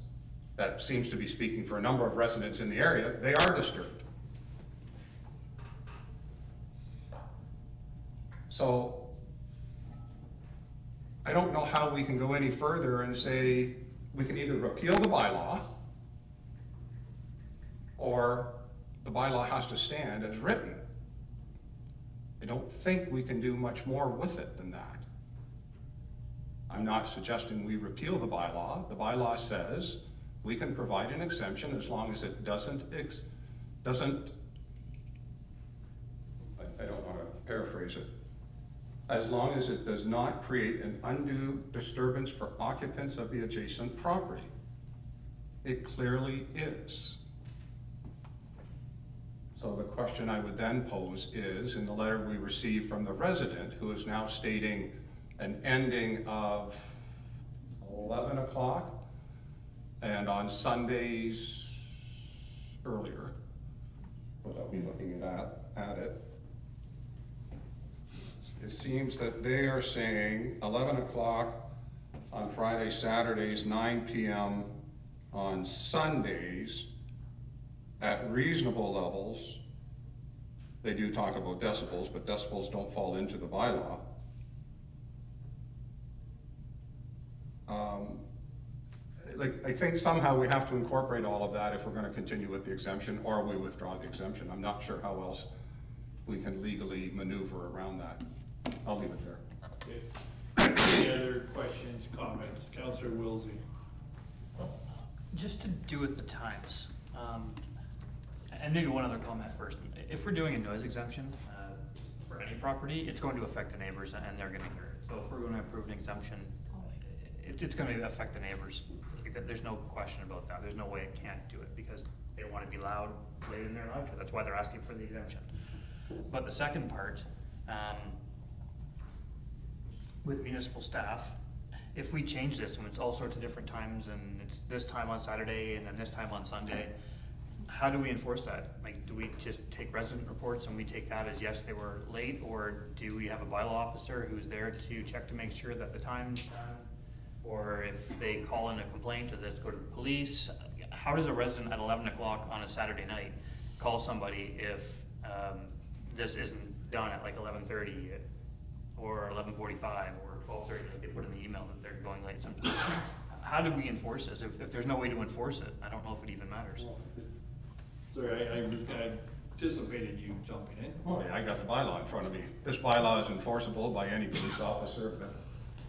that seems to be speaking for a number of residents in the area, they are disturbed. So I don't know how we can go any further and say we can either repeal the bylaw or the bylaw has to stand as written. I don't think we can do much more with it than that. I'm not suggesting we repeal the bylaw. The bylaw says we can provide an exemption as long as it doesn't, I don't want to paraphrase it, as long as it does not create an undue disturbance for occupants of the adjacent property. It clearly is. So the question I would then pose is, in the letter we received from the resident who is now stating an ending of 11 o'clock and on Sundays earlier, without me looking at it, it seems that they are saying 11 o'clock on Fridays, Saturdays, 9 p.m. on Sundays at reasonable levels. They do talk about decibels, but decibels don't fall into the bylaw. I think somehow we have to incorporate all of that if we're going to continue with the exemption, or we withdraw the exemption. I'm not sure how else we can legally maneuver around that. I'll leave it there. Okay. Any other questions, comments? Councillor Wilsey. Just to do with the times, and maybe one other comment first. If we're doing a noise exemption for any property, it's going to affect the neighbors and they're going to hear it. So if we're going to approve an exemption, it's going to affect the neighbors. There's no question about that. There's no way it can't do it because they want to be loud later than they're allowed to. That's why they're asking for the exemption. But the second part, with municipal staff, if we change this and it's all sorts of different times and it's this time on Saturday and then this time on Sunday, how do we enforce that? Like, do we just take resident reports and we take that as yes, they were late, or do we have a bylaw officer who's there to check to make sure that the time's done? Or if they call in a complaint, does this go to the police? How does a resident at 11 o'clock on a Saturday night call somebody if this isn't done at like 11:30 or 11:45 or 12:30, like they put in the email that they're going late sometimes? How do we enforce this? If there's no way to enforce it, I don't know if it even matters. Sorry, I was kind of anticipated you jumping in. Oh yeah, I got the bylaw in front of me. This bylaw is enforceable by any police officer of the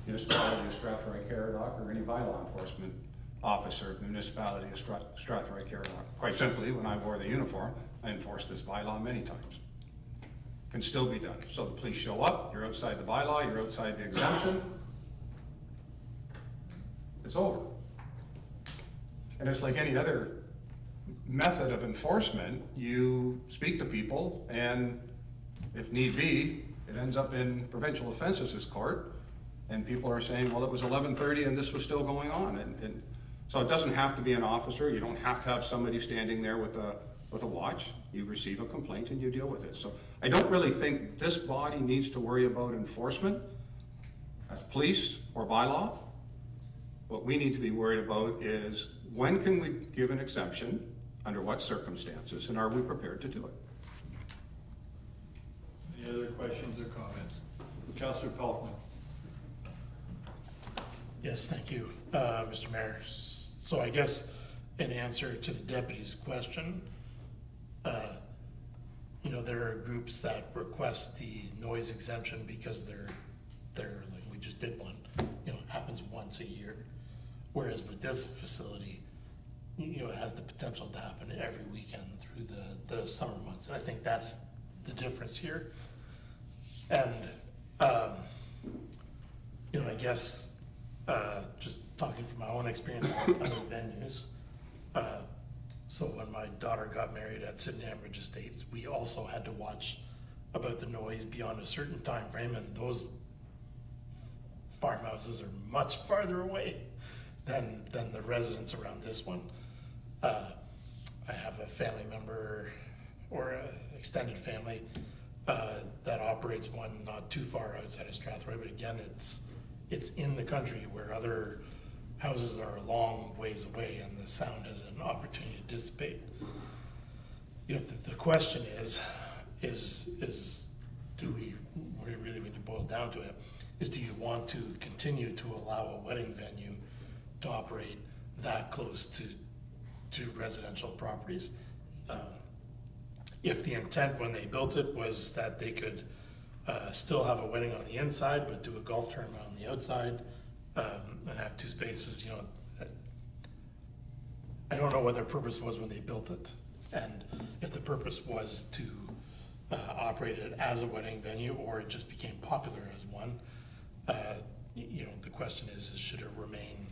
municipality of Strathroy-Caradoc or any bylaw enforcement officer of the municipality of Strathroy-Caradoc. Quite simply, when I wore the uniform, I enforced this bylaw many times. Can still be done. So the police show up, you're outside the bylaw, you're outside the exemption, it's over. And it's like any other method of enforcement. You speak to people, and if need be, it ends up in provincial offences court, and people are saying, well, it was 11:30 and this was still going on. And so it doesn't have to be an officer. You don't have to have somebody standing there with a watch. You receive a complaint and you deal with it. So I don't really think this body needs to worry about enforcement as police or bylaw. What we need to be worried about is, when can we give an exemption under what circumstances, and are we prepared to do it? Any other questions or comments? Councillor Pelkman. Yes, thank you, Mr. Mayor. So I guess in answer to the deputy's question, you know, there are groups that request the noise exemption because they're like, we just did one, you know, it happens once a year. Whereas with this facility, you know, it has the potential to happen every weekend through the summer months. And I think that's the difference here. And, you know, I guess, just talking from my own experience with other venues, so when my daughter got married at Sydney Ambridge Estates, we also had to watch about the noise beyond a certain time frame, and those farmhouses are much farther away than the residents around this one. I have a family member or an extended family that operates one not too far outside of Strathroy, but again, it's in the country where other houses are a long ways away and the sound has an opportunity to dissipate. You know, the question is do we really, when you boil down to it, is do you want to continue to allow a wedding venue to operate that close to residential properties? If the intent when they built it was that they could still have a wedding on the inside but do a golf tournament on the outside, and have two spaces, you know, I don't know what their purpose was when they built it. And if the purpose was to operate it as a wedding venue or it just became popular as one, you know, the question is should it remain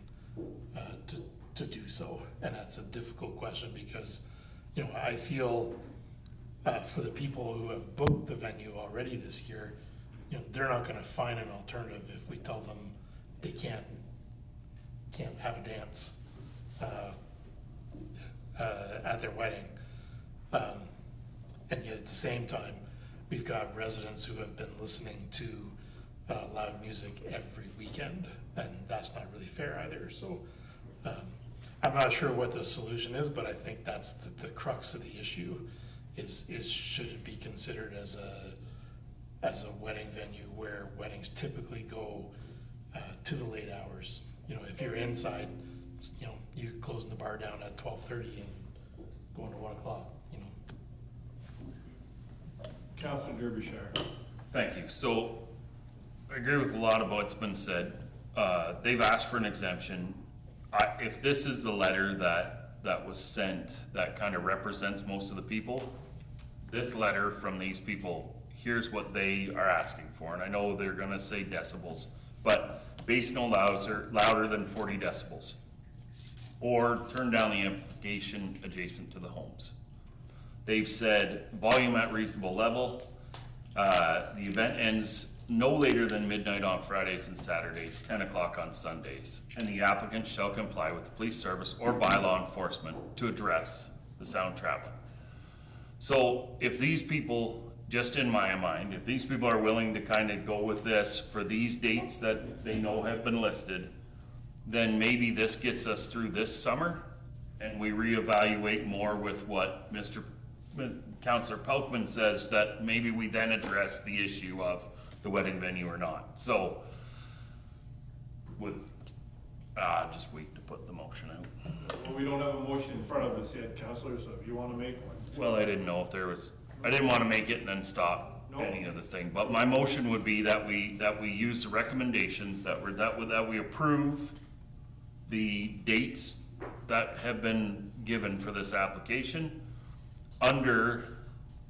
to do so? And that's a difficult question because, you know, I feel for the people who have booked the venue already this year, you know, they're not gonna find an alternative if we tell them they can't have a dance at their wedding. And yet at the same time, we've got residents who have been listening to loud music every weekend, and that's not really fair either. So I'm not sure what the solution is, but I think that's the crux of the issue is should it be considered as a wedding venue where weddings typically go to the late hours. You know, if you're inside, you know, you're closing the bar down at 12:30 and going to 1 o'clock, you know. Councillor Derbyshire. Thank you. So I agree with a lot of what's been said. They've asked for an exemption. If this is the letter that was sent that kind of represents most of the people, this letter from these people, here's what they are asking for. And I know they're gonna say decibels, but bass no louder than 40 decibels. Or turn down the amplification adjacent to the homes. They've said volume at reasonable level. The event ends no later than midnight on Fridays and Saturdays, 10 o'clock on Sundays, and the applicant shall comply with the police service or by law enforcement to address the sound travel. So if these people, just in my mind, if these people are willing to kind of go with this for these dates that they know have been listed, then maybe this gets us through this summer and we reevaluate more with what Councillor Pelkman says, that maybe we then address the issue of the wedding venue or not. So, just wait to put the motion out. Well, we don't have a motion in front of us yet, Councillor, so if you want to make one. Well, I didn't know if there was, I didn't want to make it and then stop any of the thing, but my motion would be that we use the recommendations that we approve the dates that have been given for this application under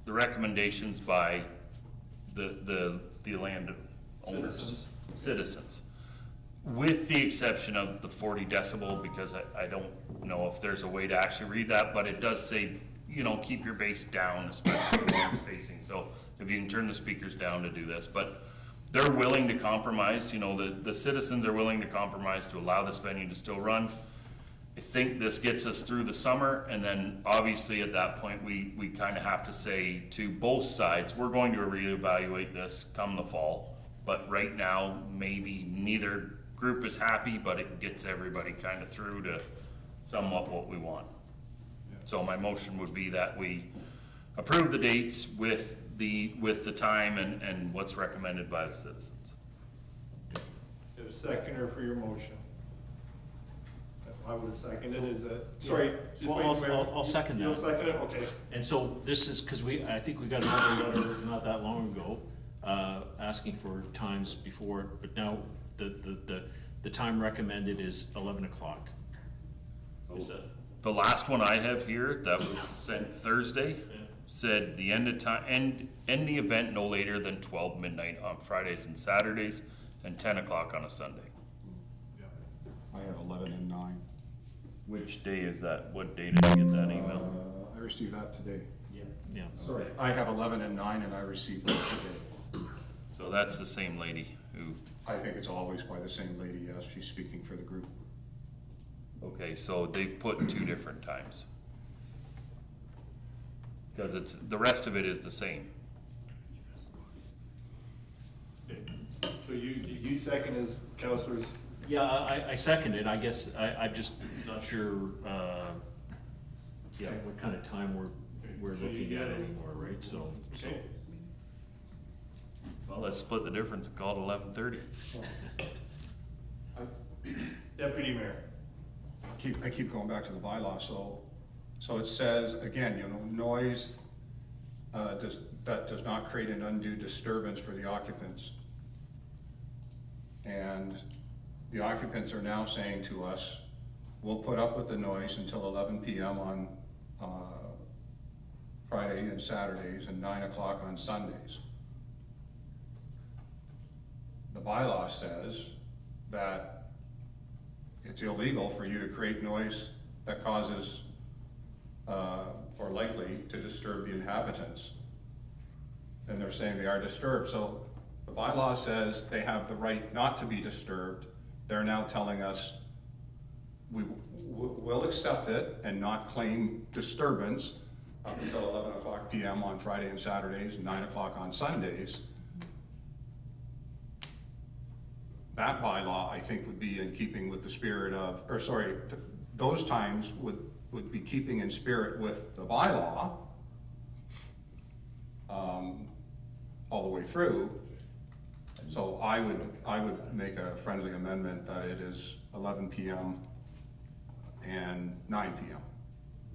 the recommendations by the land owners, citizens, with the exception of the 40 decibel, because I don't know if there's a way to actually read that, but it does say, you know, keep your bass down, especially when it's facing. So if you can turn the speakers down to do this, but they're willing to compromise, you know, the citizens are willing to compromise to allow this venue to still run. I think this gets us through the summer, and then obviously at that point we kind of have to say to both sides, we're going to reevaluate this come the fall. But right now, maybe neither group is happy, but it gets everybody kind of through to somewhat what we want. Yeah. So my motion would be that we approve the dates with the time and what's recommended by the citizens. Get a seconder for your motion. I would have seconded, is that, sorry. just Well, wait, I'll second that. You'll second it, okay. And so this is, because I think we got another letter not that long ago, asking for times before, but now the time recommended is 11 o'clock. Is that? The last one I have here that was sent Thursday said the end the event no later than 12 midnight on Fridays and Saturdays and 10 o'clock on a Sunday. I have 11 and 9. Which day is that? What day did you get that email? I received that today. Yeah. Sorry. I have 11 and 9 and I received that today. So that's the same lady who, I think it's always by the same lady, yes, she's speaking for the group. okay, so they've put 2 different times. Because the rest of it is the same. So you second as councillors, Yeah, I second it. I guess I'm just not sure, what kind of time we're So you looking get at it. anymore, right? So. okay. Well, let's split the difference and call it 11:30. Deputy Mayor. I keep going back to the bylaw, so it says, again, noise that does not create an undue disturbance for the occupants. And the occupants are now saying to us, we'll put up with the noise until 11 p.m. on Friday and Saturdays and 9 o'clock on Sundays. The bylaw says that it's illegal for you to create noise that causes or likely to disturb the inhabitants. And they're saying they are disturbed. So the bylaw says they have the right not to be disturbed. They're now telling us we will accept it and not claim disturbance up until 11 o'clock p.m. on Friday and Saturdays, 9 o'clock on Sundays. That bylaw, I think, would be in keeping with the spirit of, those times would be keeping in spirit with the bylaw all the way through. So I would make a friendly amendment that it is 11 p.m. and 9 p.m.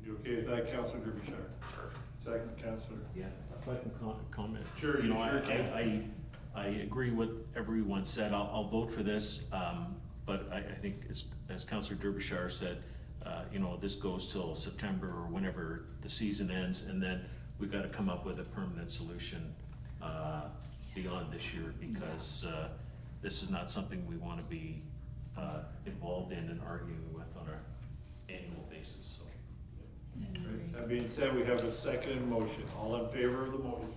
You okay with that, Councillor Derbyshire? Sure. Second, Councillor. Yeah, if I can comment. Sure, you sure can. I agree with everyone said. I'll vote for this, but I think as Councillor Derbyshire said, this goes till September or whenever the season ends, and then we've got to come up with a permanent solution beyond this year, because this is not something we want to be involved in and arguing with on an annual basis. So. That being said, we have a second motion. All in favor of the motion?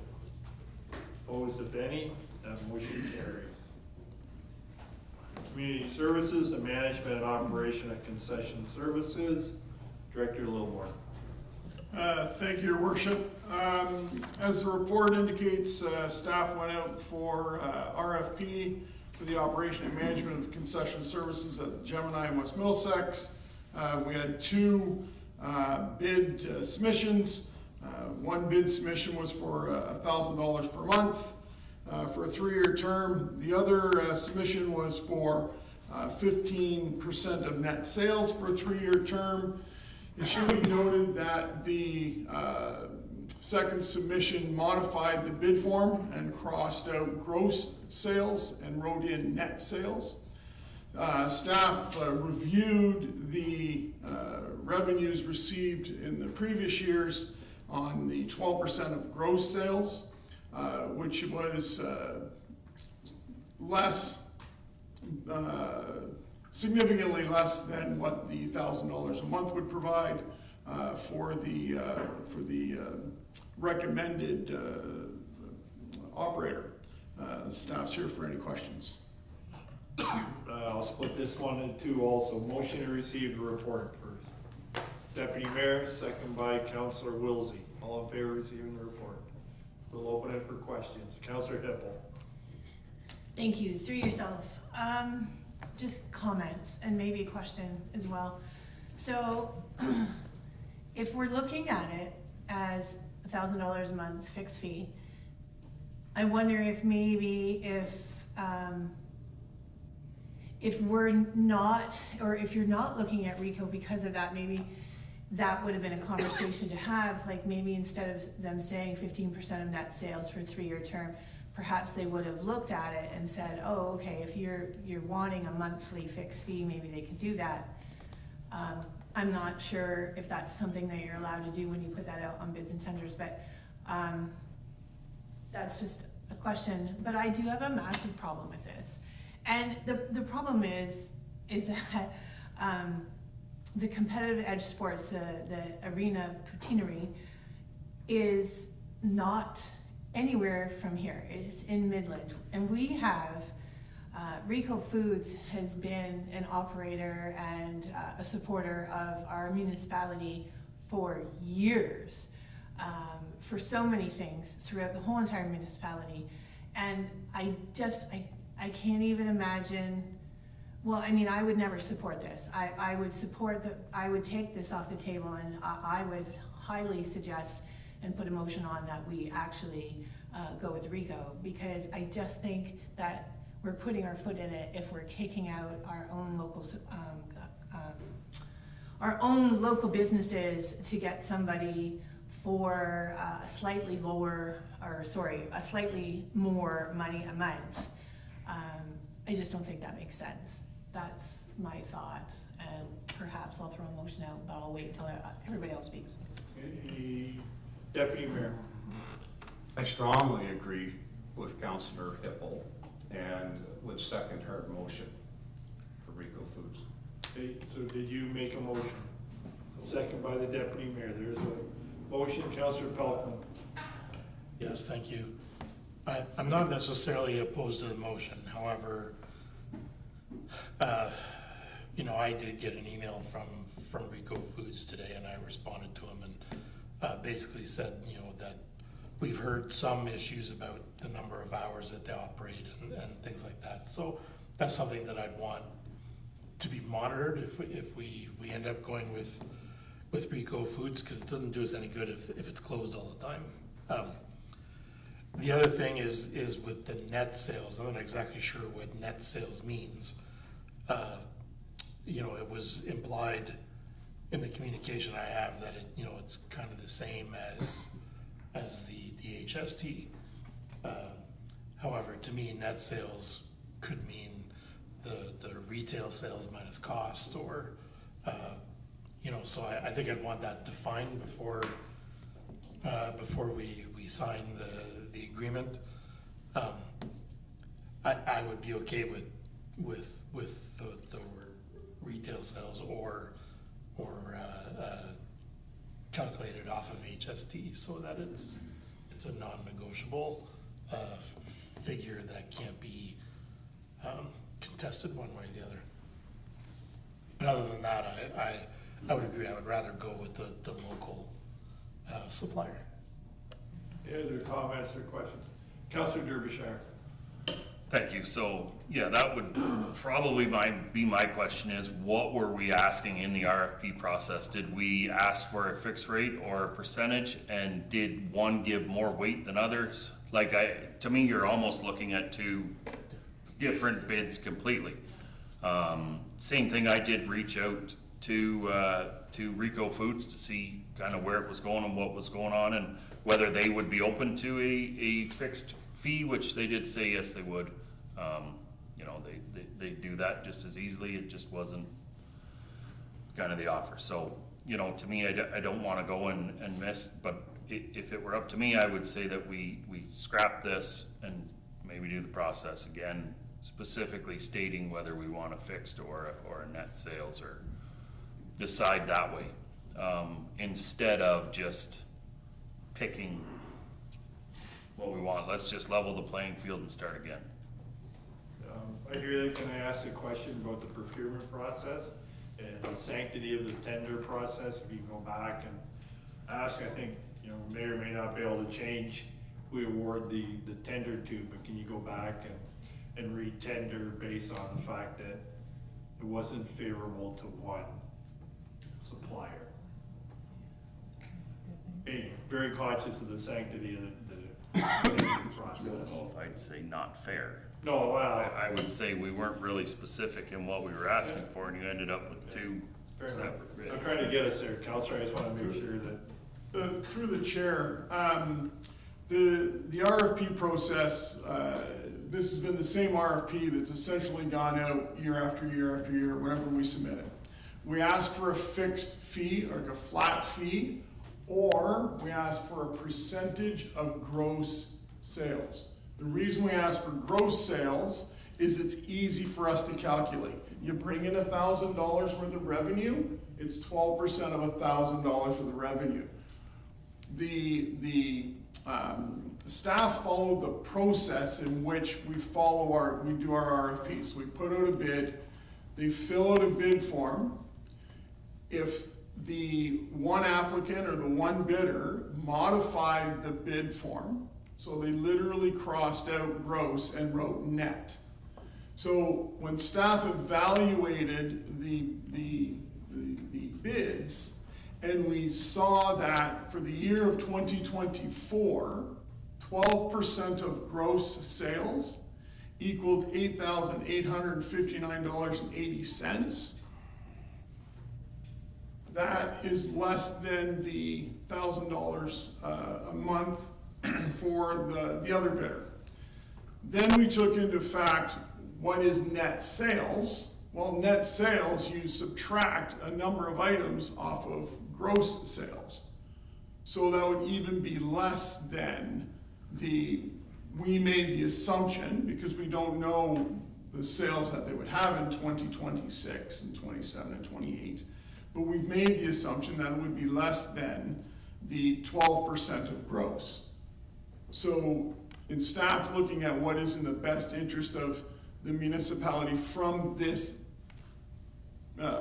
Opposed, if any? That motion carries. Community Services, the Management and Operation of Concession Services, Director Littlemore. Thank you, Your Worship. As the report indicates, staff went out for RFP for the operation and management of concession services at Gemini and West Middlesex. We had 2 bid submissions. One bid submission was for $1,000 per month for a 3-year term. The other submission was for 15% of net sales for a 3-year term. It should be noted that the second submission modified the bid form and crossed out gross sales and wrote in net sales. Staff reviewed the revenues received in the previous years on the 12% of gross sales, which was significantly less than what the $1,000 a month would provide for the recommended operator. Staff's here for any questions. I'll split this one in 2 also. Motion to receive the report first. Deputy Mayor, second by Councillor Wilsey. All in favor of receiving the report? We'll open it for questions. Councillor Hippel. Thank you. Through yourself. Just comments and maybe a question as well. So if we're looking at it as $1,000 a month fixed fee, I wonder if maybe if we're not, or if you're not looking at RICO because of that, maybe that would have been a conversation to have, like maybe instead of them saying 15% of net sales for a 3-year term, perhaps they would have looked at it and said, oh, okay, if you're wanting a monthly fixed fee, maybe they could do that. I'm not sure if that's something that you're allowed to do when you put that out on bids and tenders, but that's just a question. But I do have a massive problem with this. And the problem is that the competitive edge sports, the arena patinery, is not anywhere from here. It's in Midland. And we have, Rico Foods has been an operator and a supporter of our municipality for years, for so many things throughout the whole entire municipality. And I can't even imagine, well, I mean, I would never support this. I would take this off the table, and I would highly suggest and put a motion on that we actually go with RICO, because I just think that we're putting our foot in it if we're kicking out our own local businesses to get somebody for a slightly more money a month. I just don't think that makes sense. That's my thought, and perhaps I'll throw a motion out, but I'll wait until everybody else speaks. The Deputy Mayor. I strongly agree with Councillor Hippel and would second her motion for Rico Foods. Okay, so did you make a motion? Second by the Deputy Mayor. There's a motion. Councillor Pelkman. Yes, thank you. I'm not necessarily opposed to the motion. However, you know, I did get an email from Rico Foods today, and I responded to him and basically said, you know, that we've heard some issues about the number of hours that they operate and things like that. So that's something that I'd want to be monitored if we end up going with Rico Foods, because it doesn't do us any good if it's closed all the time. The other thing is with the net sales. I'm not exactly sure what net sales means. You know, it was implied in the communication I have that it's kind of the same as the HST. However, to me, net sales could mean the retail sales minus cost, or so I think I'd want that defined before we sign the agreement. I would be okay with the retail sales or calculated off of HST, so that it's a non-negotiable figure that can't be contested one way or the other. But other than that, I would agree. I would rather go with the local supplier. Any other comments or questions? Councillor Derbyshire. Thank you. So, yeah, that would probably be my question is, what were we asking in the RFP process? Did we ask for a fixed rate or a percentage, and did one give more weight than others? Like, to me, you're almost looking at two different bids completely. Same thing, I did reach out to Rico Foods to see kind of where it was going and what was going on, and whether they would be open to a fixed fee, which they did say yes they would. They do that just as easily. It just wasn't kind of the offer. So, to me, I don't want to go and miss, but if it were up to me, I would say that we scrap this and maybe do the process again, specifically stating whether we want a fixed or a net sales, or decide that way, instead of just picking what we want. Let's just level the playing field and start again. I hear that. Can I ask a question about the procurement process and the sanctity of the tender process? If you go back and ask, I think, may or may not be able to change who we award the tender to, but can you go back and re-tender based on the fact that it wasn't favorable to one supplier? being very conscious of the sanctity of the process. I don't know if I'd say not fair. No, well, I would say we weren't really specific in what we were asking for, and you ended up with two fair enough. separate bids. I'm trying to get us there, Counselor, I just wanna make sure that, Through the chair, the RFP process, this has been the same RFP that's essentially gone out year after year after year whenever we submit it. We ask for a fixed fee, like a flat fee, or we ask for a percentage of gross sales. The reason we ask for gross sales is it's easy for us to calculate. You bring in $1,000 worth of revenue, it's 12% of $1,000 worth of revenue. The staff follow the process in which we do our RFPs. We put out a bid, they fill out a bid form. If the one applicant or the one bidder modified the bid form, so they literally crossed out gross and wrote net. So when staff evaluated the bids, and we saw that for the year of 2024, 12% of gross sales equaled $8,859.80. That is less than the $1,000 a month for the other bidder. Then we took into fact what is net sales. Well, net sales, you subtract a number of items off of gross sales. So that would even be less than we made the assumption, because we don't know the sales that they would have in 2026 and 27 and 28. But we've made the assumption that it would be less than the 12% of gross. So in staff looking at what is in the best interest of the municipality from this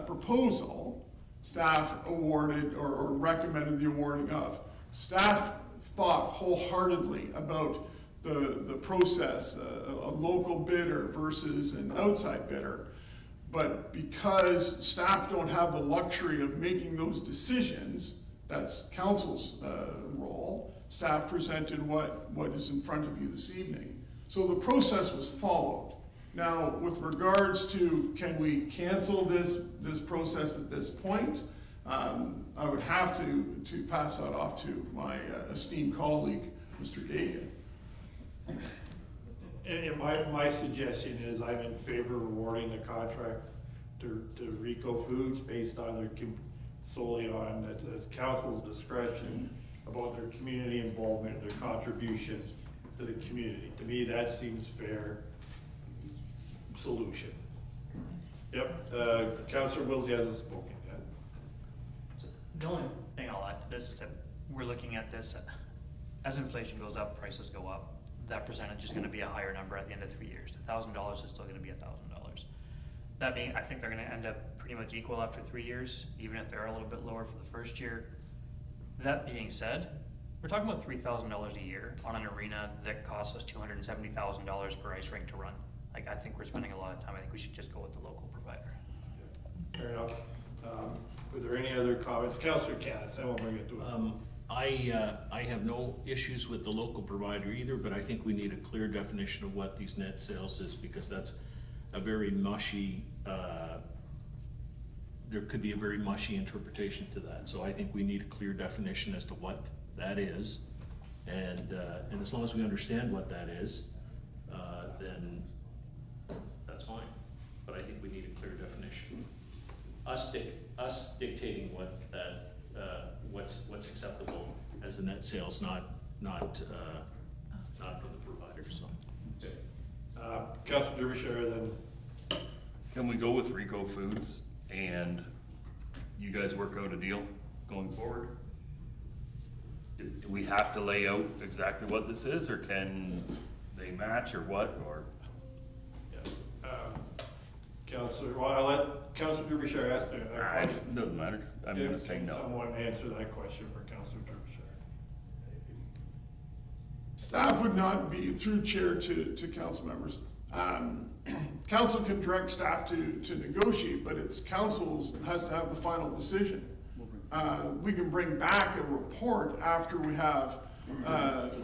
proposal, staff awarded or recommended the awarding of. Staff thought wholeheartedly about the process, a local bidder versus an outside bidder. But because staff don't have the luxury of making those decisions, that's council's role, staff presented what is in front of you this evening. So the process was followed. Now, with regards to can we cancel this process at this point, I would have to pass that off to my esteemed colleague, Mr. Dagan. and my suggestion is I'm in favor of awarding the contract to Rico Foods based on solely on, as council's discretion about their community involvement, their contribution to the community. To me, that seems fair solution. Yep, Councillor Wilsey hasn't spoken yet. The only thing I'll add to this is that we're looking at this, as inflation goes up, prices go up, that percentage is gonna be a higher number at the end of 3 years. $1,000 is still gonna be $1,000. That being, I think they're gonna end up pretty much equal after 3 years, even if they're a little bit lower for the first year. That being said, we're talking about $3,000 a year on an arena that costs us $270,000 per ice rink to run. Like, I think we're spending a lot of time. I think we should just go with the local provider. Fair enough. Were there any other comments? Councillor Canis, then we'll bring it to it. I have no issues with the local provider either, but I think we need a clear definition of what these net sales is, because that's a very mushy, there could be a very mushy interpretation to that. So I think we need a clear definition as to what that is. And as long as we understand what that is, then that's fine. But I think we need a clear definition. Us dictating what that, what's acceptable as a net sales, not for the provider, so. Councillor Derbyshire, then. Can we go with Rico Foods and you guys work out a deal going forward? Do we have to lay out exactly what this is, or can they match, or what, or? Councillor, well, I'll let Councillor Derbyshire ask me that question. Doesn't matter, I'm gonna say no. Someone answer that question for Councillor Derbyshire. Staff would not be, through chair to council members, council can direct staff to negotiate, but it's council has to have the final decision. we can bring back a report after we have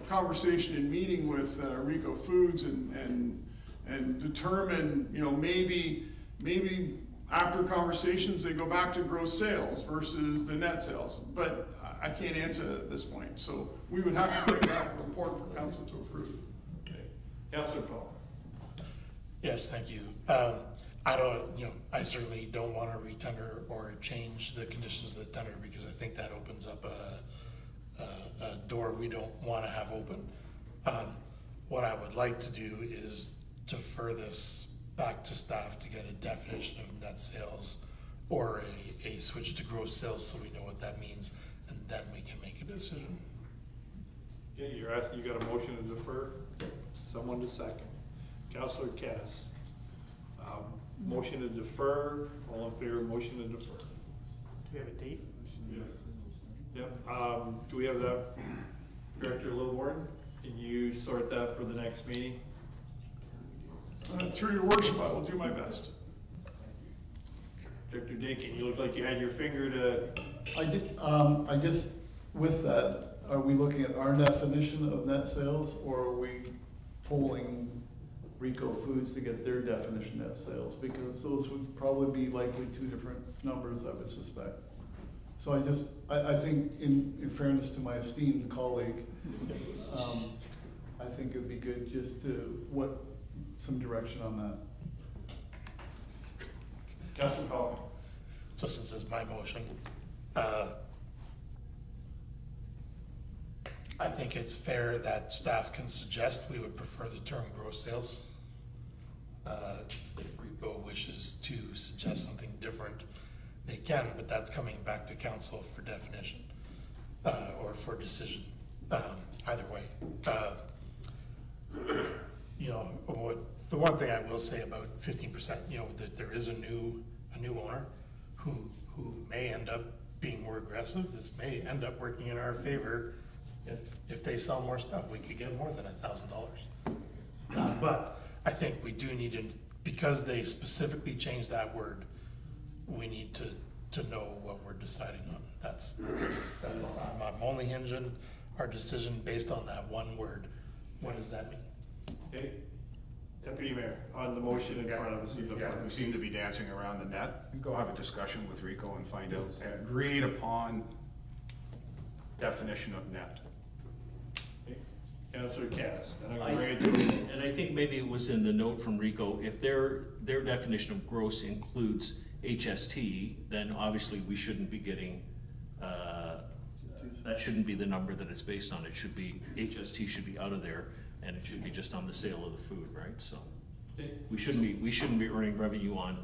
conversation and meeting with Rico Foods and determine, you know, maybe after conversations they go back to gross sales versus the net sales. But I can't answer that at this point. So we would have to bring back a report for council to approve. Okay. Councilor Paul. Yes, thank you. I certainly don't want to retender or change the conditions of the tender because I think that opens up a door we don't want to have open. What I would like to do is defer this back to staff to get a definition of net sales or a switch to gross sales so we know what that means, and then we can make a decision. Okay, you're asking, you got a motion to defer? Someone to second. Councilor Caddis. Motion to defer, all in favor of motion to defer? Do we have a date? Yep, do we have that? Director Littlewarden, can you sort that for the next meeting? Through your worship, I will do my best. Director Dakin, you look like you had your finger to, I just, with that, are we looking at our definition of net sales, or are we polling Rico Foods to get their definition of net sales? Because those would probably be likely two different numbers, I would suspect. So I think in fairness to my esteemed colleague, I think it'd be good just to, some direction on that. Councilor Paul. So since it's my motion, I think it's fair that staff can suggest we would prefer the term gross sales. If Rico wishes to suggest something different, they can, but that's coming back to council for definition or for decision. Either way, you know, the one thing I will say about 15%, you know, that there is a new owner who may end up being more aggressive. This may end up working in our favor. If they sell more stuff, we could get more than $1,000. But I think we do need to, because they specifically changed that word, we need to know what we're deciding on. That's all. I'm only hinging our decision based on that one word. What does that mean? Okay. Deputy Mayor, on the motion in front of us. Yeah, we seem to be dancing around the net. Go have a discussion with Rico and find out an agreed upon definition of net. Okay. Councilor Cass. And I think maybe it was in the note from Rico, if their definition of gross includes HST, then obviously we shouldn't be getting, that shouldn't be the number that it's based on. It should be, HST should be out of there, and it should be just on the sale of the food, right? So we shouldn't be earning revenue on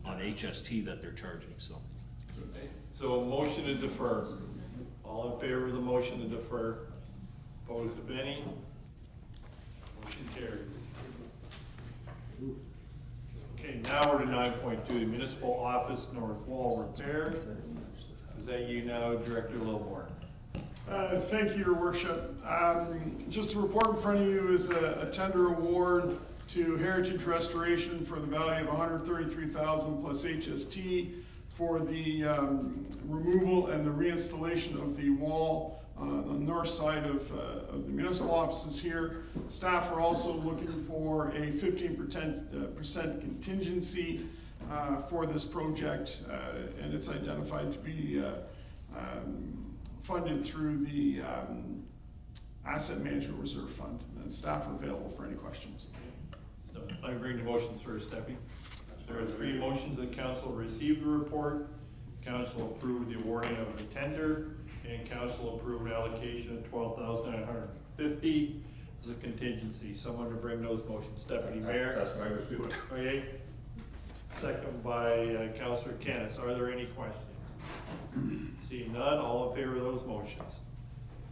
HST that they're charging, so. Okay. So a motion to defer. All in favor of the motion to defer? Opposed, if any? Motion carries. Okay, now we're to 9.2, the municipal office north wall repair. Is that you now, Director Littlewarden? Thank you, Your Worship. Just to report in front of you is a tender award to Heritage Restoration for the value of $133,000 plus HST for the removal and the reinstallation of the wall on the north side of the municipal offices here. Staff are also looking for a 15% contingency for this project, and it's identified to be funded through the Asset Management Reserve Fund. And staff are available for any questions. So I bring the motions first, Debbie. There are three motions that council received the report. Council approved the awarding of the tender, and council approved an allocation of $12,950 as a contingency. Someone to bring those motions. Deputy Mayor. That's what I was doing. Okay. Second by Councilor Canis. Are there any questions? Seeing none, all in favor of those motions?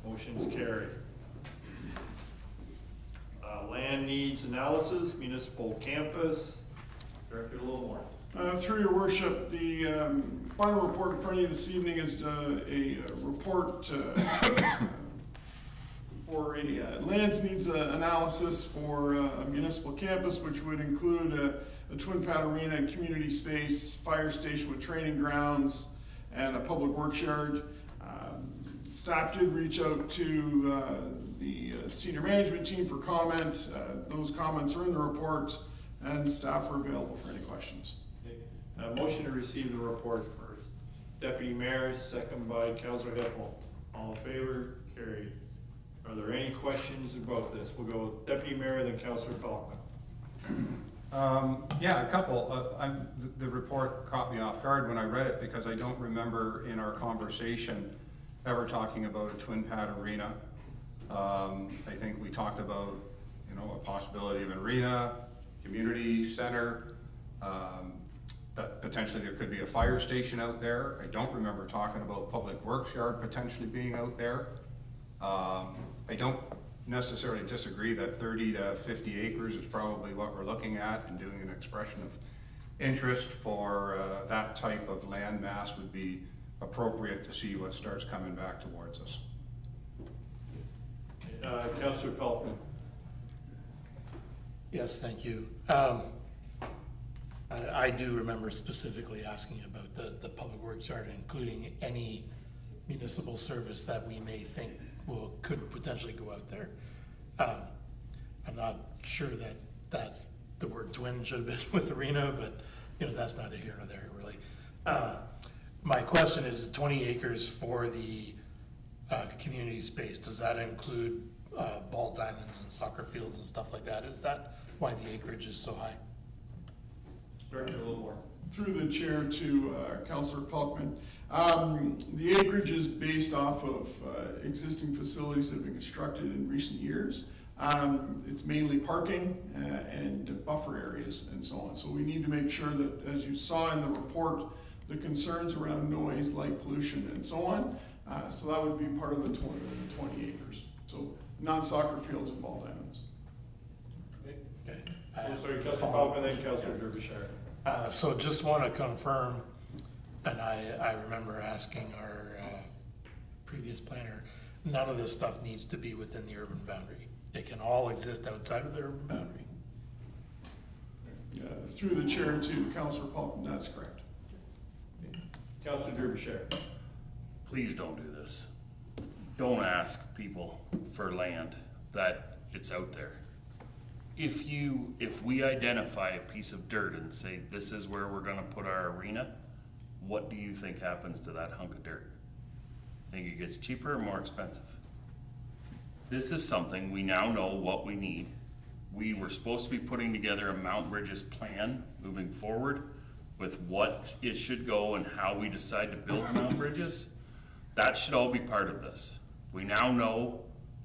Motions carried. Land needs analysis, municipal campus. Director Littlewarden. Through Your Worship, the final report in front of you this evening is a report for a lands needs analysis for a municipal campus, which would include a twin pad arena and community space, fire station with training grounds, and a public works yard. Staff did reach out to the senior management team for comment. Those comments are in the report, and staff are available for any questions. Motion to receive the report first. Deputy Mayor, second by Councillor Hippel. All in favor? Carried. Are there any questions about this? We'll go with Deputy Mayor, then Councillor Pelkman. Yeah, a couple. The report caught me off guard when I read it because I don't remember in our conversation ever talking about a twin pad arena. I think we talked about, you know, a possibility of an arena, community center, that potentially there could be a fire station out there. I don't remember talking about public works yard potentially being out there. I don't necessarily disagree that 30 to 50 acres is probably what we're looking at, and doing an expression of interest for that type of land mass would be appropriate to see what starts coming back towards us. Councillor Pelkman. Yes, thank you. I do remember specifically asking about the public works yard, including any municipal service that we may think could potentially go out there. I'm not sure that the word twin should have been with arena, but you know, that's neither here nor there really. My question is 20 acres for the community space. Does that include ball diamonds and soccer fields and stuff like that? Is that why the acreage is so high? Director, a little more. Through the chair to Councillor Pelkman. The acreage is based off of existing facilities that have been constructed in recent years. It's mainly parking and buffer areas and so on. So we need to make sure that, as you saw in the report, the concerns around noise, light pollution, and so on. So that would be part of the 20 acres. So non-soccer fields and ball diamonds. Okay. Sorry, Councillor Pelkman, then Councillor Derbyshire. So just want to confirm, and I remember asking our previous planner, none of this stuff needs to be within the urban boundary. It can all exist outside of the urban boundary. Through the chair to Councillor Pelkman, that's correct. Councillor Derbyshire. Please don't do this. Don't ask people for land that it's out there. If we identify a piece of dirt and say, this is where we're gonna put our arena, what do you think happens to that hunk of dirt? Think it gets cheaper or more expensive? This is something we now know what we need. We were supposed to be putting together a Mount Bridges plan moving forward with what it should go and how we decide to build Mount Bridges. That should all be part of this. We now know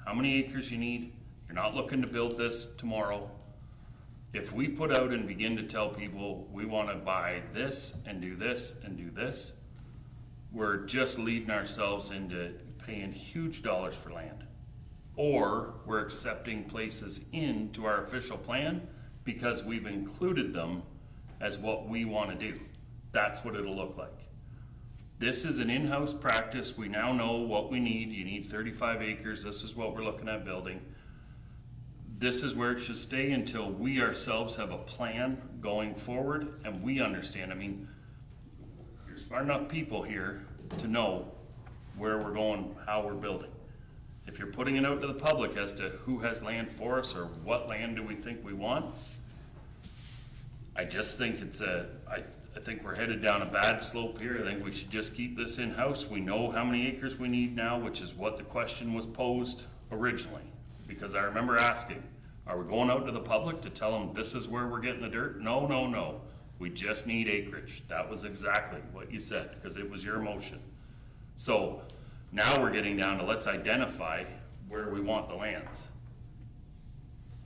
how many acres you need. You're not looking to build this tomorrow. If we put out and begin to tell people we want to buy this and do this and do this, we're just leading ourselves into paying huge dollars for land. Or we're accepting places into our official plan because we've included them as what we want to do. That's what it'll look like. This is an in-house practice. We now know what we need. You need 35 acres. This is what we're looking at building. This is where it should stay until we ourselves have a plan going forward and we understand. I mean, you're smart enough people here to know where we're going, how we're building. If you're putting it out to the public as to who has land for us or what land do we think we want, I just think I think we're headed down a bad slope here. I think we should just keep this in-house. We know how many acres we need now, which is what the question was posed originally. Because I remember asking, are we going out to the public to tell them this is where we're getting the dirt? No, no, no. We just need acreage. That was exactly what you said, because it was your motion. So now we're getting down to let's identify where we want the lands.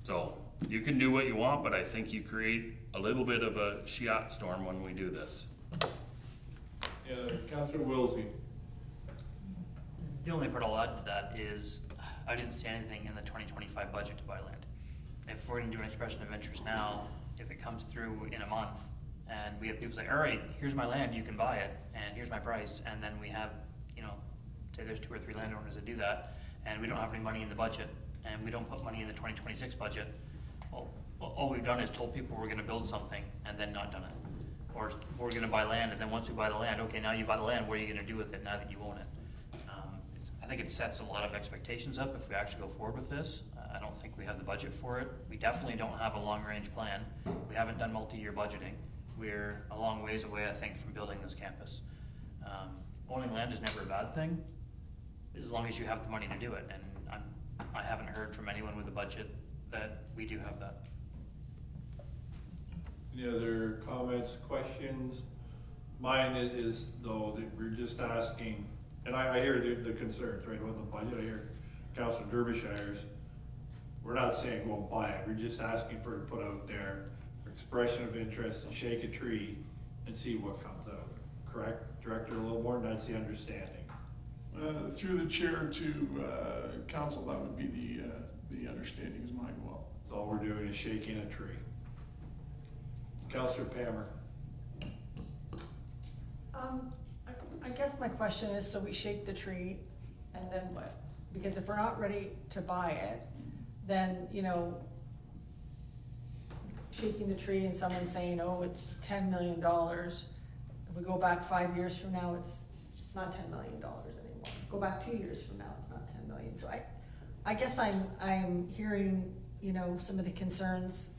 So you can do what you want, but I think you create a little bit of a shiat storm when we do this. Councillor Wilsey. The only part I'll add to that is I didn't see anything in the 2025 budget to buy land. If we're gonna do an expression of interest now, if it comes through in a month and we have people say, all right, here's my land, you can buy it, and here's my price, and then we have, you know, say there's 2 or 3 landowners that do that, and we don't have any money in the budget, and we don't put money in the 2026 budget, well, all we've done is told people we're gonna build something and then not done it. Or we're gonna buy land, and then once we buy the land, okay, now you buy the land, what are you gonna do with it now that you own it? I think it sets a lot of expectations up if we actually go forward with this. I don't think we have the budget for it. We definitely don't have a long-range plan. We haven't done multi-year budgeting. We're a long ways away, I think, from building this campus. Owning land is never a bad thing, as long as you have the money to do it, and I haven't heard from anyone with a budget that we do have that. Any other comments, questions? Mine is though, that we're just asking, and I hear the concerns, right, about the budget. I hear Councilor Derbyshire's. We're not saying go and buy it, we're just asking for it put out there, for expression of interest, and shake a tree and see what comes out. Correct, Director Littlemore? That's the understanding. Through the chair to council, that would be the understanding is mine. Well, So all we're doing is shaking a tree. Councilor Pammer. I guess my question is, so we shake the tree and then what? Because if we're not ready to buy it, then, you know, shaking the tree and someone saying, oh, it's $10 million. If we go back 5 years from now, it's not $10 million anymore. Go back 2 years from now, it's not 10 million. So I guess I'm hearing, you know, some of the concerns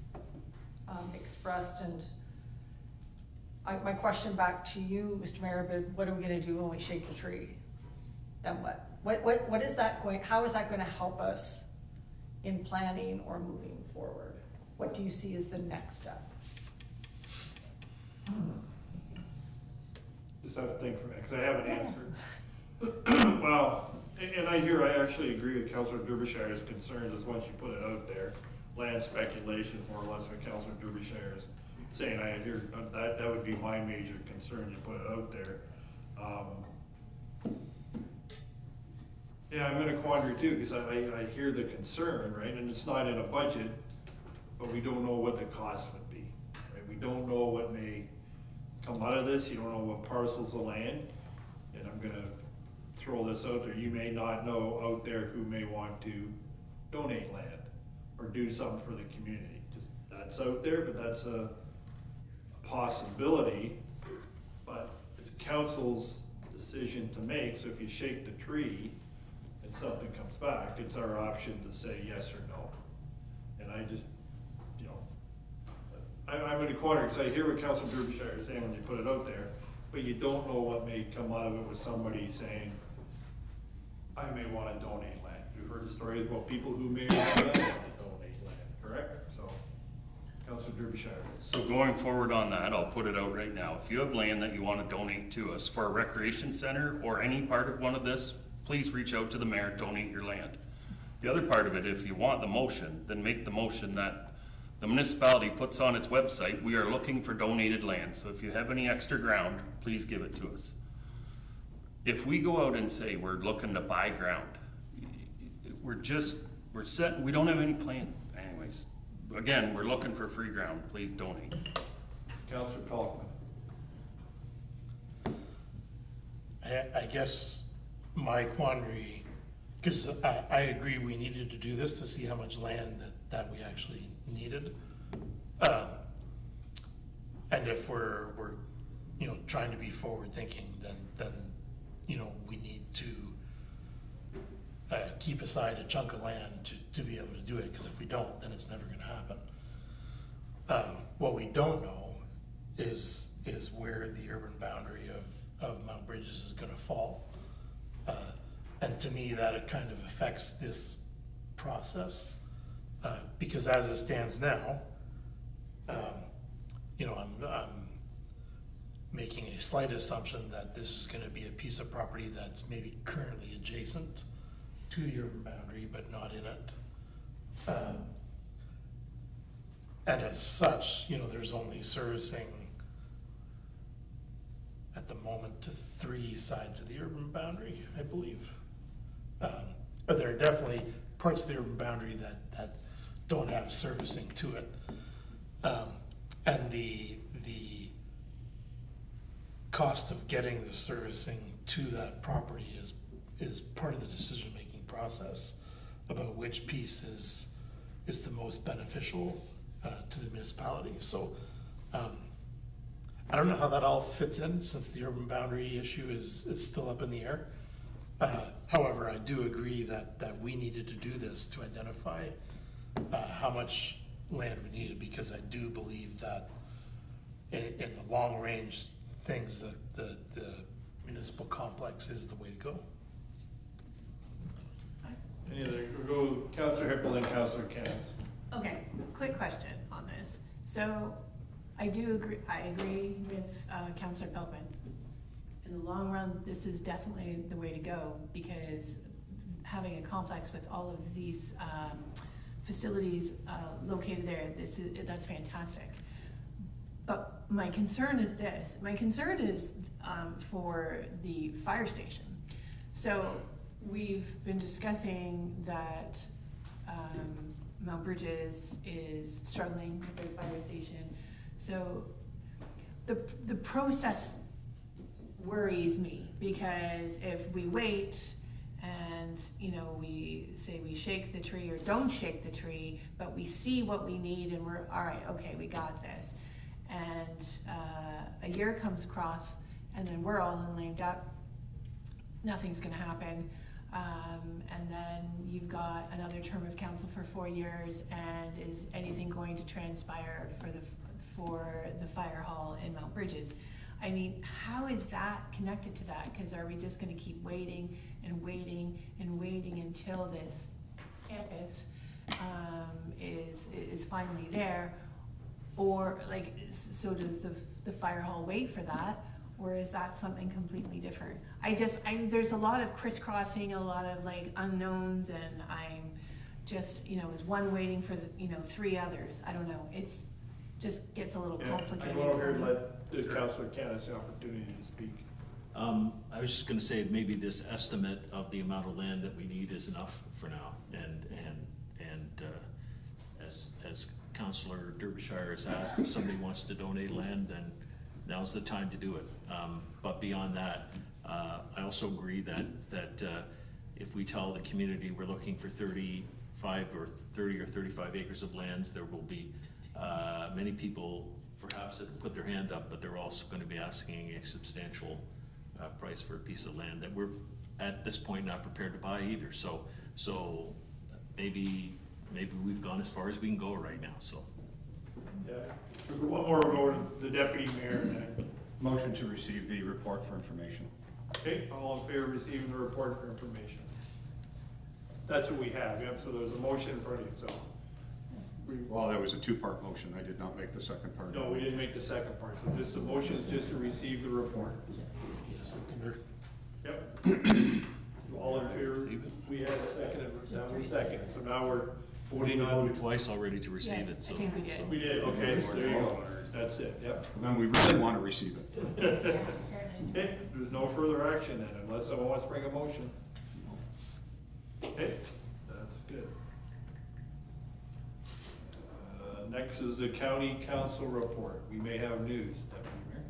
expressed, and my question back to you, Mr. Mayor, but what are we gonna do when we shake the tree? Then what? What is that going, how is that gonna help us in planning or moving forward? What do you see as the next step? Just have to think for a minute, because I have an answer. Well, and I actually agree with Councilor Derbyshire's concerns, is once you put it out there, land speculation is more or less what Councilor Derbyshire is saying. I hear that would be my major concern, you put it out there. Yeah, I'm in a quandary too, because I hear the concern, right, and it's not in a budget, but we don't know what the cost would be, right? We don't know what may come out of this, you don't know what parcels of land, and I'm gonna throw this out there, you may not know out there who may want to donate land or do something for the community. Just, that's out there, but that's a possibility, but it's council's decision to make, so if you shake the tree and something comes back, it's our option to say yes or no. And I just, you know, I'm in a quandary, because I hear what Councilor Derbyshire is saying when you put it out there, but you don't know what may come out of it with somebody saying, I may want to donate land. We've heard stories about people who may want to donate land, correct? So, Councilor Derbyshire. So going forward on that, I'll put it out right now. If you have land that you want to donate to us for a recreation center or any part of one of this, please reach out to the mayor, donate your land. The other part of it, if you want the motion, then make the motion that the municipality puts on its website, we are looking for donated land. So if you have any extra ground, please give it to us. If we go out and say we're looking to buy ground, we're set, we don't have any plan. Anyways, again, we're looking for free ground, please donate. Councilor Pelkman. I guess my quandary, because I agree we needed to do this to see how much land that we actually needed. And if we're you know, trying to be forward thinking, then you know, we need to keep aside a chunk of land to be able to do it, because if we don't, then it's never gonna happen. What we don't know is where the urban boundary of Mount Bridges is gonna fall. And to me, that kind of affects this process, because as it stands now, you know, I'm making a slight assumption that this is gonna be a piece of property that's maybe currently adjacent to the urban boundary, but not in it. And as such, you know, there's only servicing at the moment to 3 sides of the urban boundary, I believe. But there are definitely parts of the urban boundary that don't have servicing to it. And the cost of getting the servicing to that property is part of the decision-making process about which piece is the most beneficial to the municipality. So I don't know how that all fits in, since the urban boundary issue is still up in the air. However, I do agree that we needed to do this to identify how much land we needed, because I do believe that in the long range things, the municipal complex is the way to go. Any other, we'll go Councillor Hippel and Councillor Cass. Okay, quick question on this. So I agree with Councillor Pelkman. In the long run, this is definitely the way to go, because having a complex with all of these facilities located there, that's fantastic. But my concern is this. My concern is for the fire station. So we've been discussing that Mount Bridges is struggling with their fire station. So the process worries me, because if we wait and, you know, we say we shake the tree or don't shake the tree, but we see what we need and we're, all right, okay, we got this. And a year comes across and then we're all in lame duck, nothing's gonna happen. And then you've got another term of council for 4 years, and is anything going to transpire for the fire hall in Mount Bridges? I mean, how is that connected to that? Because are we just gonna keep waiting and waiting and waiting until this campus is finally there? Or like, so does the fire hall wait for that? Or is that something completely different? There's a lot of crisscrossing, a lot of like unknowns, and I'm just, you know, is one waiting for the, you know, 3 others? I don't know. It's just gets a little complicated. I go over here and let the Councillor Cass the opportunity to speak. I was just gonna say, maybe this estimate of the amount of land that we need is enough for now, and as Councillor Derbyshire has asked, if somebody wants to donate land, then now's the time to do it. But beyond that, I also agree that if we tell the community we're looking for 35 or 30 or 35 acres of lands, there will be many people perhaps that put their hand up, but they're also going to be asking a substantial price for a piece of land that we're at this point not prepared to buy either. So maybe we've gone as far as we can go right now. So. Yeah. One more, we'll go to the deputy mayor. And then. Motion to receive the report for information. Okay, all in favor of receiving the report for information? That's what we have, yep, so there's a motion in front of you, so. Well, that was a 2-part motion. I did not make the second part. No, we didn't make the second part, so just the motion is just to receive the report. Yep. All in favor, we had a second, now we seconded, so now we're voting on. Voted twice already to receive it, so. I think we did. We did, okay, there you go, that's it, yep. Then we really want to receive it. Okay, there's no further action then, unless someone wants to bring a motion. Okay, that's good. Next is the county council report. We may have news, Deputy Mayor.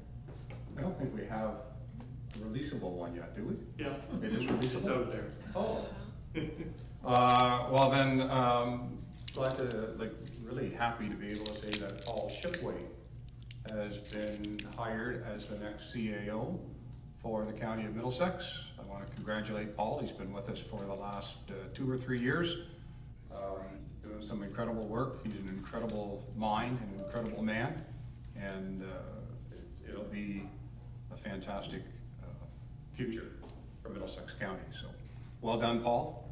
I don't think we have a releasable one yet, do we? Yeah. It is releasable? It's out there. Oh. Well then, glad to, really happy to be able to say that Paul Shipway has been hired as the next CAO for the County of Middlesex. I want to congratulate Paul. He's been with us for the last 2 or 3 years, doing some incredible work. He's an incredible mind, an incredible man, and it'll be a fantastic future for Middlesex County. So, well done, Paul.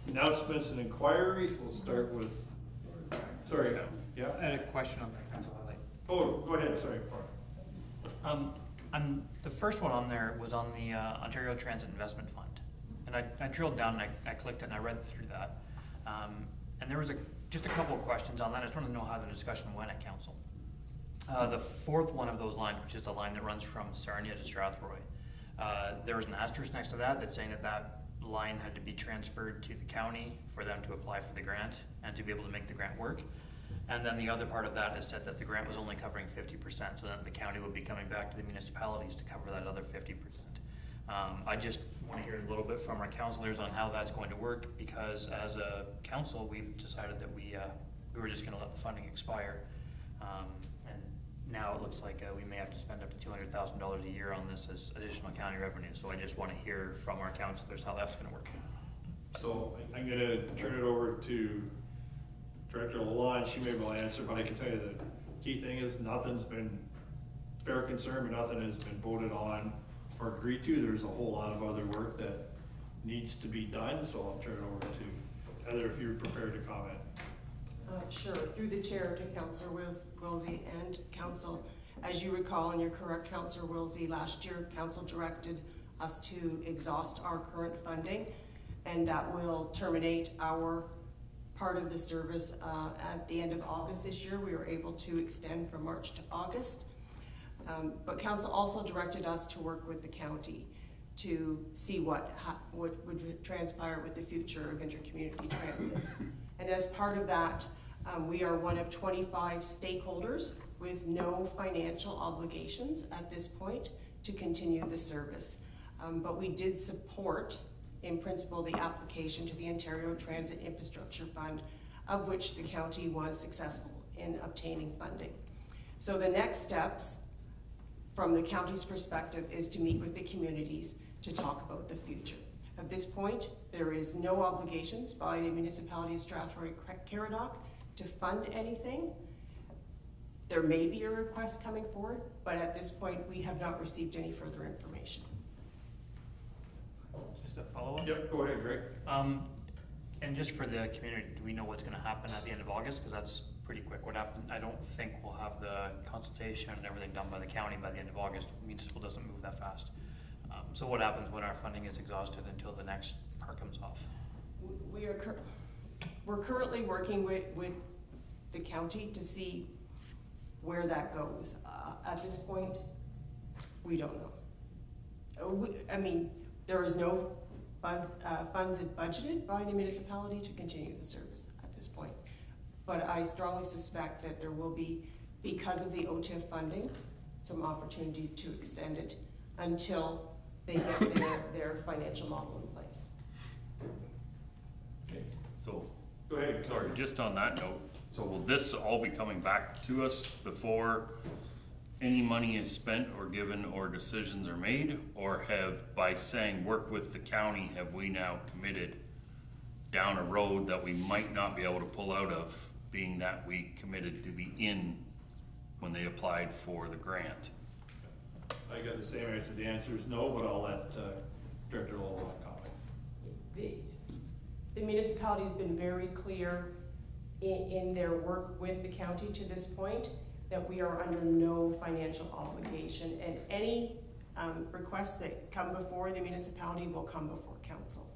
Announcements and inquiries. We'll start with. Sorry. Yeah. I had a question on that, Council Highlight. Oh, go ahead. Sorry. The first one on there was on the Ontario Transit Investment Fund, and I drilled down and I clicked it and I read through that, and there was just a couple of questions on that. I just want to know how the discussion went at council. The fourth one of those lines, which is the line that runs from Sarnia to Strathroy, there was an asterisk next to that that's saying that line had to be transferred to the county for them to apply for the grant and to be able to make the grant work. And then the other part of that is said that the grant was only covering 50%, so that the county would be coming back to the municipalities to cover that other 50%. I just want to hear a little bit from our councillors on how that's going to work, because as a council, we've decided that we were just going to let the funding expire And now it looks like we may have to spend up to $200,000 a year on this as additional county revenue. So I just want to hear from our councilors how that's going to work. So I'm gonna turn it over to Director Lalonde. She may well answer, but I can tell you the key thing is nothing's been fair concern, but nothing has been voted on or agreed to. There's a whole lot of other work that needs to be done, so I'll turn it over to Heather if you're prepared to comment. Sure, through the chair to Councillor Wilsey and Council. As you recall, and you're correct, Councillor Wilsey, last year Council directed us to exhaust our current funding, and that will terminate our part of the service at the end of August this year. We were able to extend from March to August. But Council also directed us to work with the county to see what would transpire with the future of intercommunity transit. And as part of that, we are one of 25 stakeholders with no financial obligations at this point to continue the service. But we did support, in principle, the application to the Ontario Transit Infrastructure Fund, of which the county was successful in obtaining funding. So the next steps from the county's perspective is to meet with the communities to talk about the future. At this point, there is no obligations by the municipality of Strathroy-Caradoc to fund anything. There may be a request coming forward, but at this point, we have not received any further information. Just a follow-up? Yep, go ahead, Greg. And just for the community, do we know what's going to happen at the end of August? Because that's pretty quick. What happened? I don't think we'll have the consultation and everything done by the county by the end of August. Municipal doesn't move that fast. So what happens when our funding is exhausted until the next part comes off? We're currently working with the county to see where that goes. At this point, we don't know. I mean, there is no funds budgeted by the municipality to continue the service at this point. But I strongly suspect that there will be, because of the OTIF funding, some opportunity to extend it until they get their financial model in place. Okay, so, Go ahead. sorry, just on that note, so will this all be coming back to us before any money is spent or given or decisions are made? Or have, by saying work with the county, have we now committed down a road that we might not be able to pull out of, being that we committed to be in when they applied for the grant? I got the same answer. The answer is no, but I'll let Director Lalonde comment. The municipality's been very clear in their work with the county to this point that we are under no financial obligation, and any requests that come before the municipality will come before council.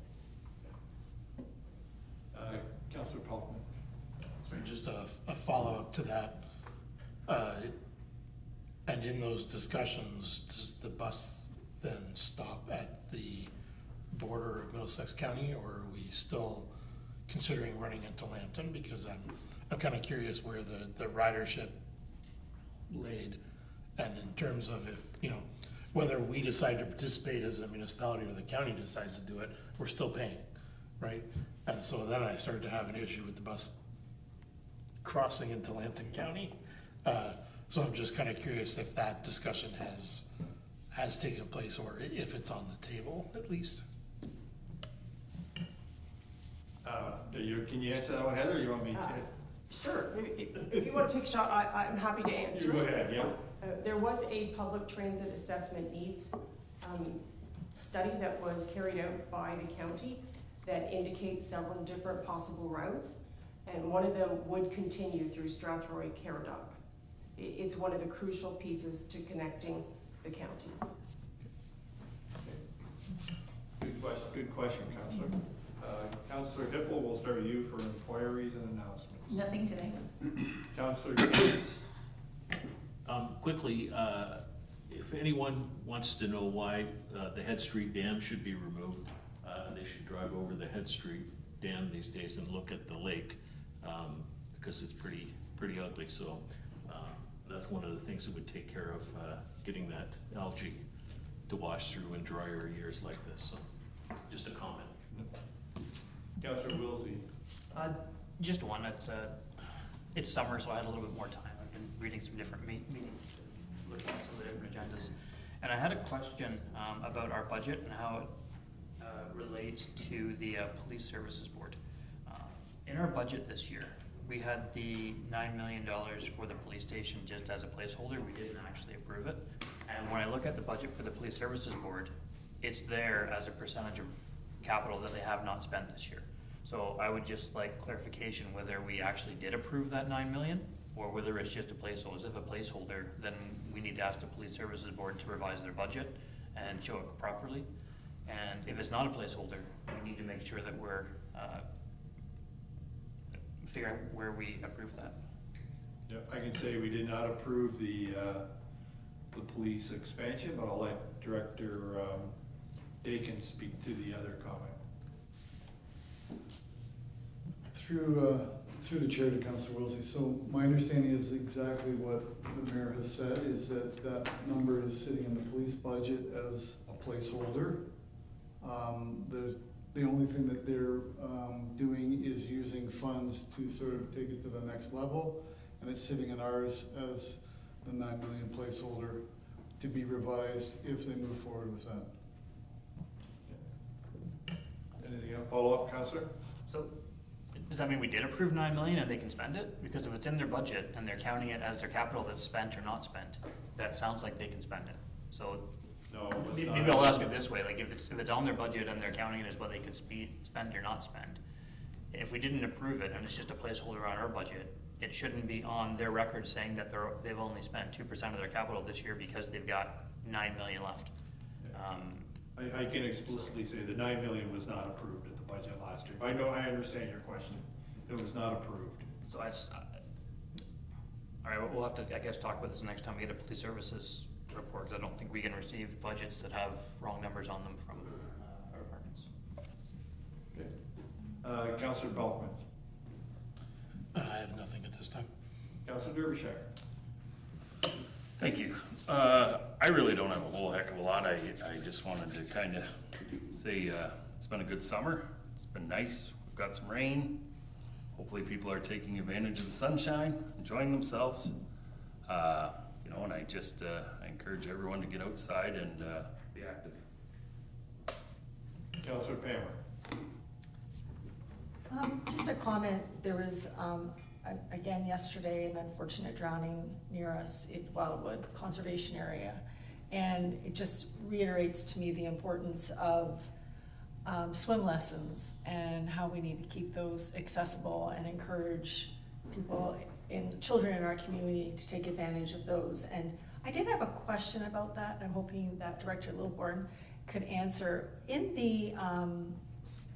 Councillor Peltman. Sorry, just a follow-up to that. And in those discussions, does the bus then stop at the border of Middlesex County, or are we still considering running into Lambton? Because I'm kind of curious where the ridership laid, and in terms of if, whether we decide to participate as a municipality or the county decides to do it, we're still paying, right? And so then I started to have an issue with the bus crossing into Lambton County. So I'm just kind of curious if that discussion has taken place, or if it's on the table at least. Can you answer that one, Heather, or you want me to? Sure, if you want to take a shot, I'm happy to answer. You go ahead, yeah. There was a public transit assessment needs study that was carried out by the county that indicates several different possible routes, and one of them would continue through Strathroy-Caradoc. It's one of the crucial pieces to connecting the county. Good question, Councillor. Councillor Hippel, we'll start with you for inquiries and announcements. Nothing today. Councillor James. Quickly, if anyone wants to know why the Head Street Dam should be removed, they should drive over the Head Street Dam these days and look at the lake, because it's pretty ugly. So that's one of the things that would take care of getting that algae to wash through in drier years like this. So just a comment. Councillor Wilsey. Just one. It's summer, so I had a little bit more time. I've reading some different meetings, looking at some of the different agendas. And I had a question about our budget and how it relates to the Police Services Board. In our budget this year, we had the $9 million for the police station just as a placeholder. We didn't actually approve it. And when I look at the budget for the Police Services Board, it's there as a percentage of capital that they have not spent this year. So I would just like clarification whether we actually did approve that 9 million or whether it's just a placeholder. If a placeholder, then we need to ask the Police Services Board to revise their budget and show it properly. And if it's not a placeholder, we need to make sure that we're figure out where we approve that. Yep, I can say we did not approve the police expansion, but I'll let Director Dakin speak to the other comment. Through the chair to Councillor Wilsey, so my understanding is exactly what the mayor has said, is that that number is sitting in the police budget as a placeholder. The only thing that they're doing is using funds to sort of take it to the next level, and it's sitting in ours as the 9 million placeholder to be revised if they move forward with that. Anything else? Follow up, Councillor? So does that mean we did approve 9 million and they can spend it? Because if it's in their budget and they're counting it as their capital that's spent or not spent, that sounds like they can spend it. So No, maybe I'll ask it this way, like if it's on their budget and they're counting it as what they could spend or not spend, if we didn't approve it and it's just a placeholder on our budget, it shouldn't be on their record saying that they've only spent 2% of their capital this year because they've got 9 million left. I can explicitly say the 9 million was not approved at the budget last year. I understand your question. It was not approved. So all right, we'll have to, I guess, talk about this the next time we get a police services report, because I don't think we can receive budgets that have wrong numbers on them from our departments. Okay. Councillor Belkman. I have nothing at this time. Councillor Derbyshire. Thank you. I really don't have a whole heck of a lot. I just wanted to kind of say it's been a good summer. It's been nice. We've got some rain. Hopefully people are taking advantage of the sunshine, enjoying themselves. And I just I encourage everyone to get outside and be active. Councillor Palmer. Just a comment, there was, again yesterday, an unfortunate drowning near us at Wildwood Conservation Area. And it just reiterates to me the importance of swim lessons and how we need to keep those accessible and encourage people children in our community to take advantage of those. And I did have a question about that. I'm hoping that Director Lilborn could answer. In the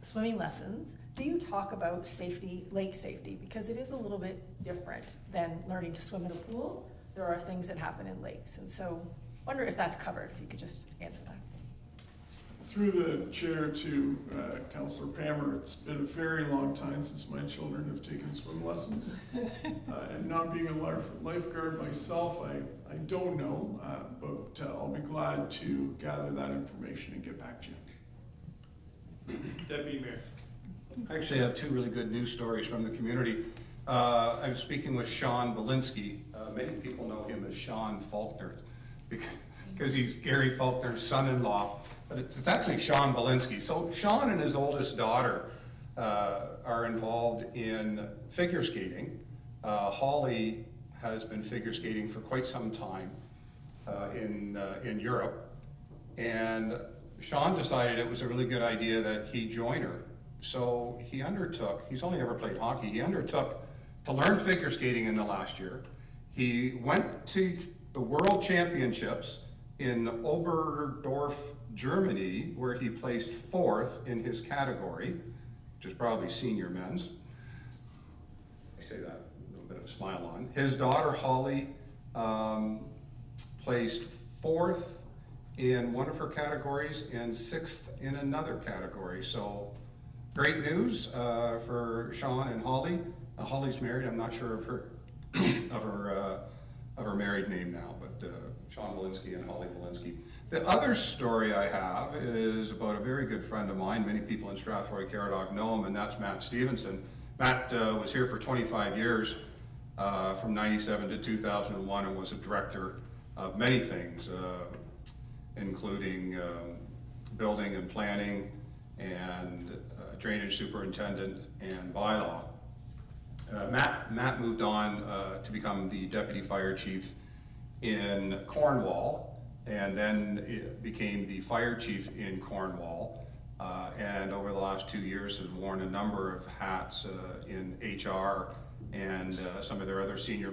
swimming lessons, do you talk about safety, lake safety? Because it is a little bit different than learning to swim in a pool. There are things that happen in lakes. And so I wonder if that's covered, if you could just answer that. Through the chair to Councillor Palmer, it's been a very long time since my children have taken swim lessons. And not being a lifeguard myself, I don't know, but I'll be glad to gather that information and get back to you. Deputy Mayor. I actually have two really good news stories from the community. I was speaking with Sean Belinsky. Many people know him as Sean Faulkner because he's Gary Faulkner's son-in-law. But it's actually Sean Belinsky. So Sean and his oldest daughter are involved in figure skating. Holly has been figure skating for quite some time in Europe. And Sean decided it was a really good idea that he join her. So he undertook, he's only ever played hockey, he undertook to learn figure skating in the last year. He went to the World Championships in Oberdorf, Germany, where he placed 4th in his category, which is probably senior men's. I say that with a little bit of a smile on. His daughter, Holly, placed 4th in one of her categories and 6th in another category. So great news for Sean and Holly. Holly's married. I'm not sure of her married name now, but Sean Belinsky and Holly Belinsky. The other story I have is about a very good friend of mine. Many people in Strathroy-Caradoc know him, and that's Matt Stevenson. Matt was here for 25 years. from 97 to 2001 and was a director of many things, including building and planning and drainage superintendent and bylaw. Matt moved on to become the deputy fire chief in Cornwall, and then it became the fire chief in Cornwall. And over the last 2 years has worn a number of hats in HR and some of their other senior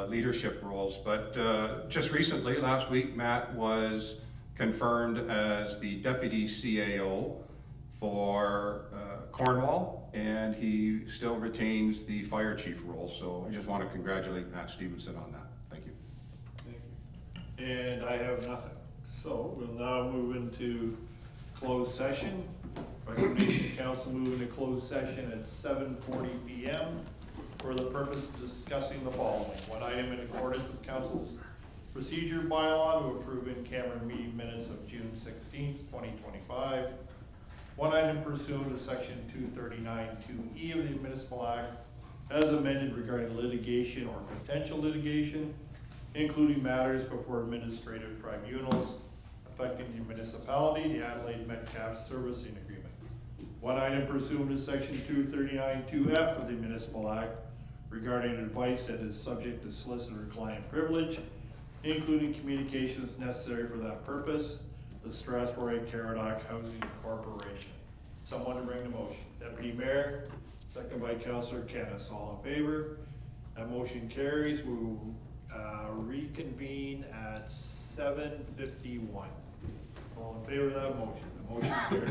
leadership roles. But just recently, last week, Matt was confirmed as the deputy CAO for Cornwall, and he still retains the fire chief role. So I just want to congratulate Matt Stevenson on that. Thank you. Thank you. And I have nothing. So we'll now move into closed session. Recommendation council move into closed session at 7:40 p.m. for the purpose of discussing the following. One item in accordance with council's procedure bylaw to approve in-camera meeting minutes of June 16th, 2025. One item pursuant to section 239(2)E of the Municipal Act as amended regarding litigation or potential litigation, including matters before administrative tribunals affecting the municipality, the Adelaide Metcalf Servicing Agreement. One item pursuant to section 239(2)F of the Municipal Act regarding advice that is subject to solicitor-client privilege, including communications necessary for that purpose, the Strathroy-Caradoc Housing Corporation. Someone to bring the motion. Deputy Mayor, second by Councillor Kennis. All in favor? That motion carries. We will reconvene at 7:51. All in favor of that motion? The motion carries.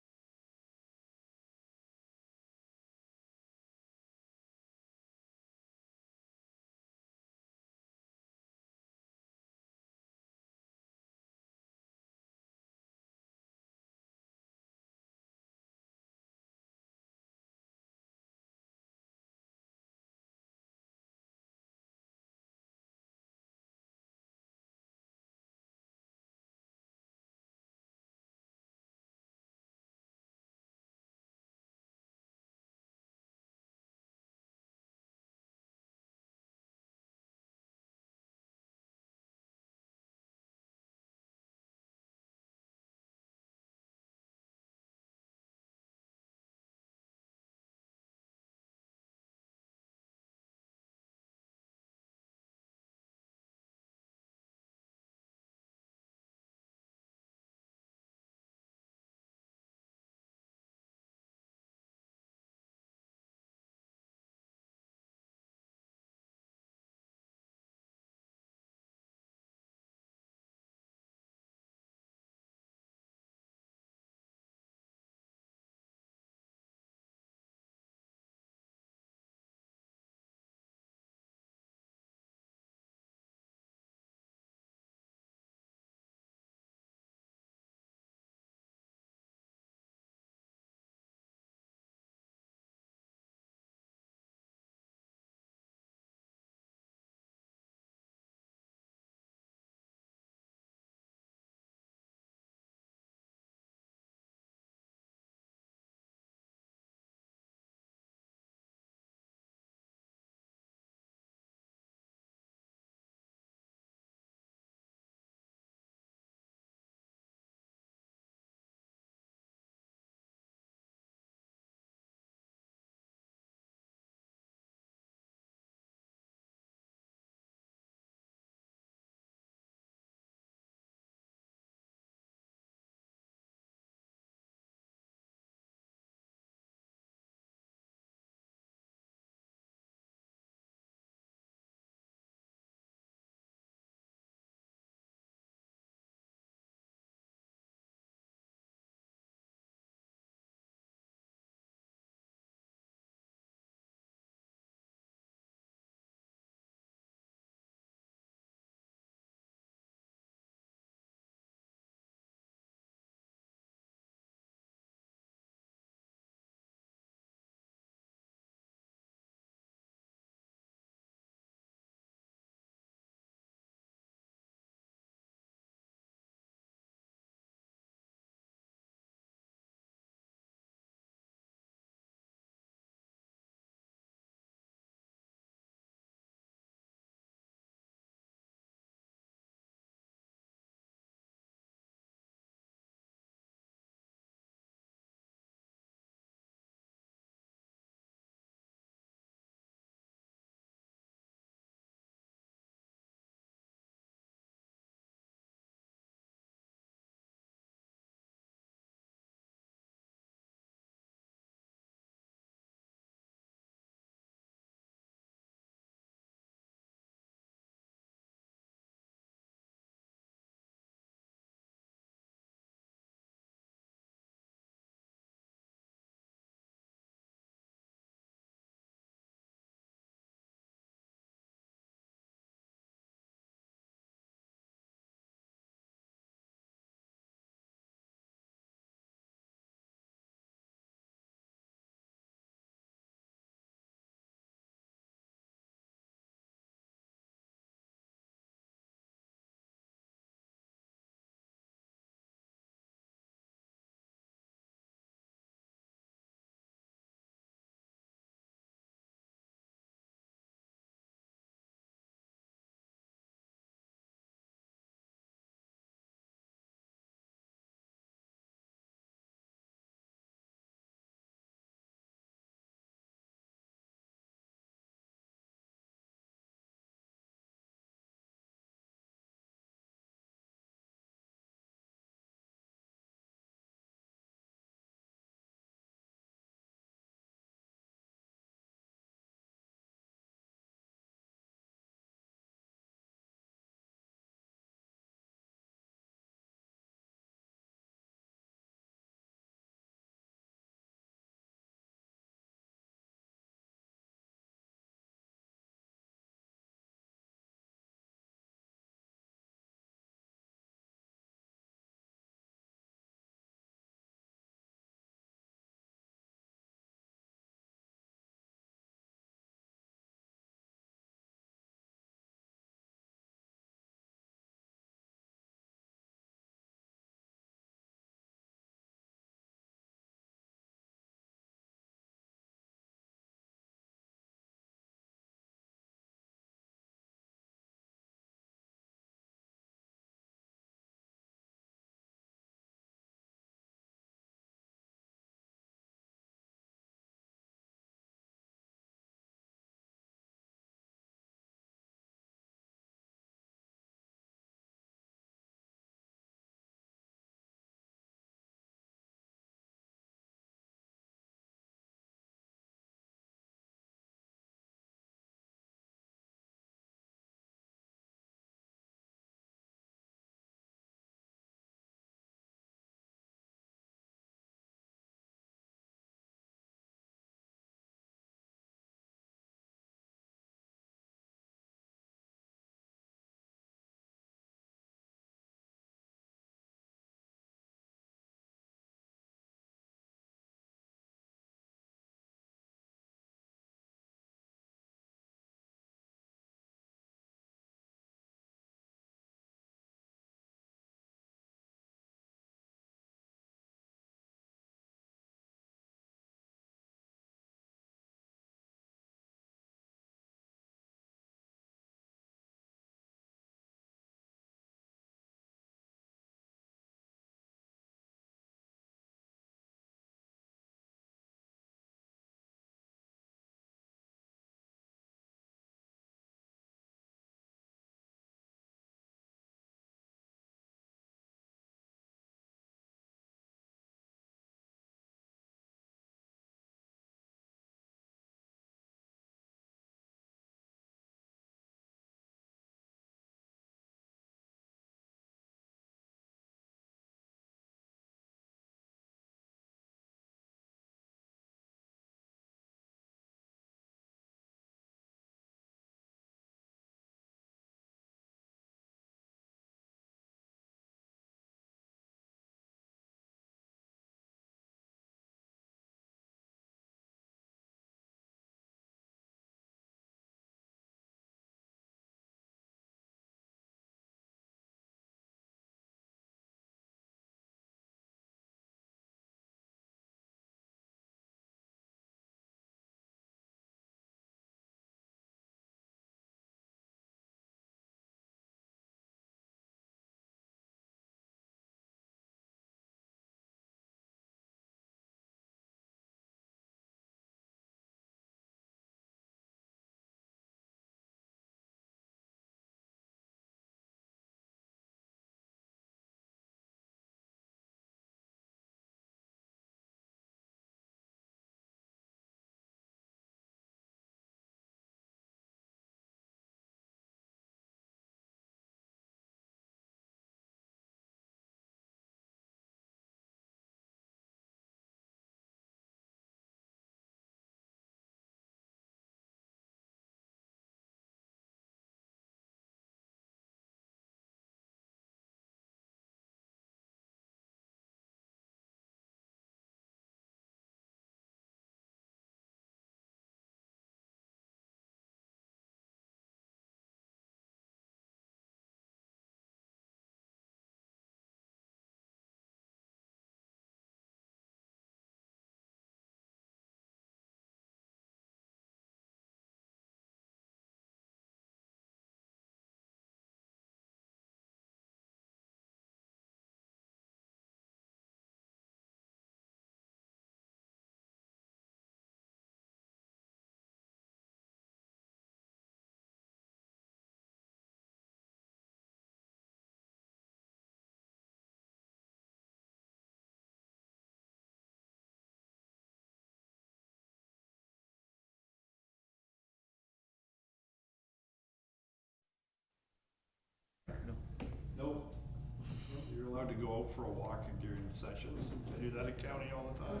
allowed to go out for a walk during sessions. I do that at county all the time.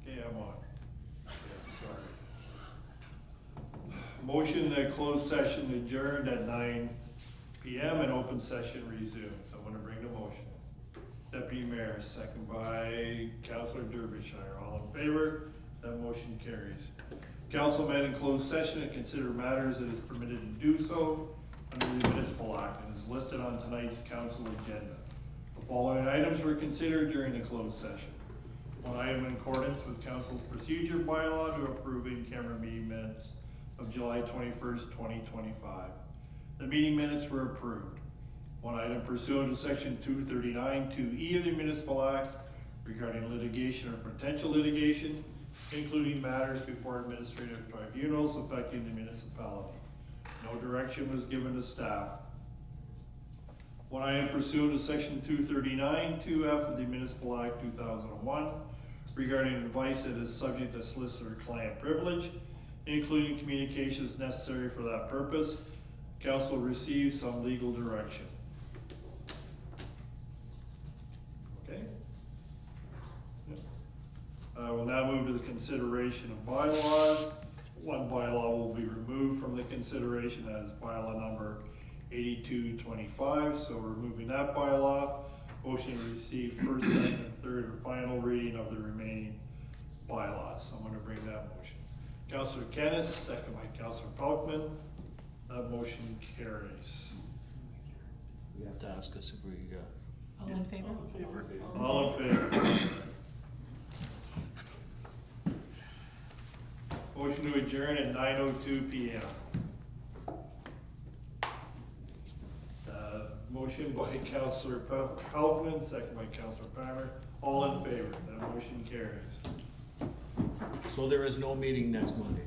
Okay, I'm on. Okay, sorry. Motion that closed session adjourned at 9 PM and open session resumed. So I'm gonna bring the motion. Deputy Mayor, second by Councilor Derbyshire. All in favor? That motion carries. Council met in closed session to consider matters that is permitted to do so under the Municipal Act and is listed on tonight's council agenda. The following items were considered during the closed session. One item in accordance with council's procedure bylaw to approve in-camera meeting minutes of July 21st, 2025. The meeting minutes were approved. One item pursuant to section 239 2E of the Municipal Act regarding litigation or potential litigation, including matters before administrative tribunals affecting the municipality. No direction was given to staff. One item pursuant to section 239 2F of the Municipal Act 2001 regarding advice that is subject to solicitor-client privilege, including communications necessary for that purpose. Council received some legal direction. Okay. We'll now move to the consideration of bylaws. One bylaw will be removed from the consideration, that is bylaw number 8225, so we're removing that bylaw. Motion to receive first, second, and third, or final reading of the remaining bylaws. So I'm gonna bring that motion. Councilor Kennis, second by Councilor Pelkman. That motion carries. We have to ask us if we, All in favor? All in favor? Motion to adjourn at 9:02 PM. Motion by Councilor Pelkman, second by Councilor Palmer. All in favor? That motion carries. so there is no meeting next Monday.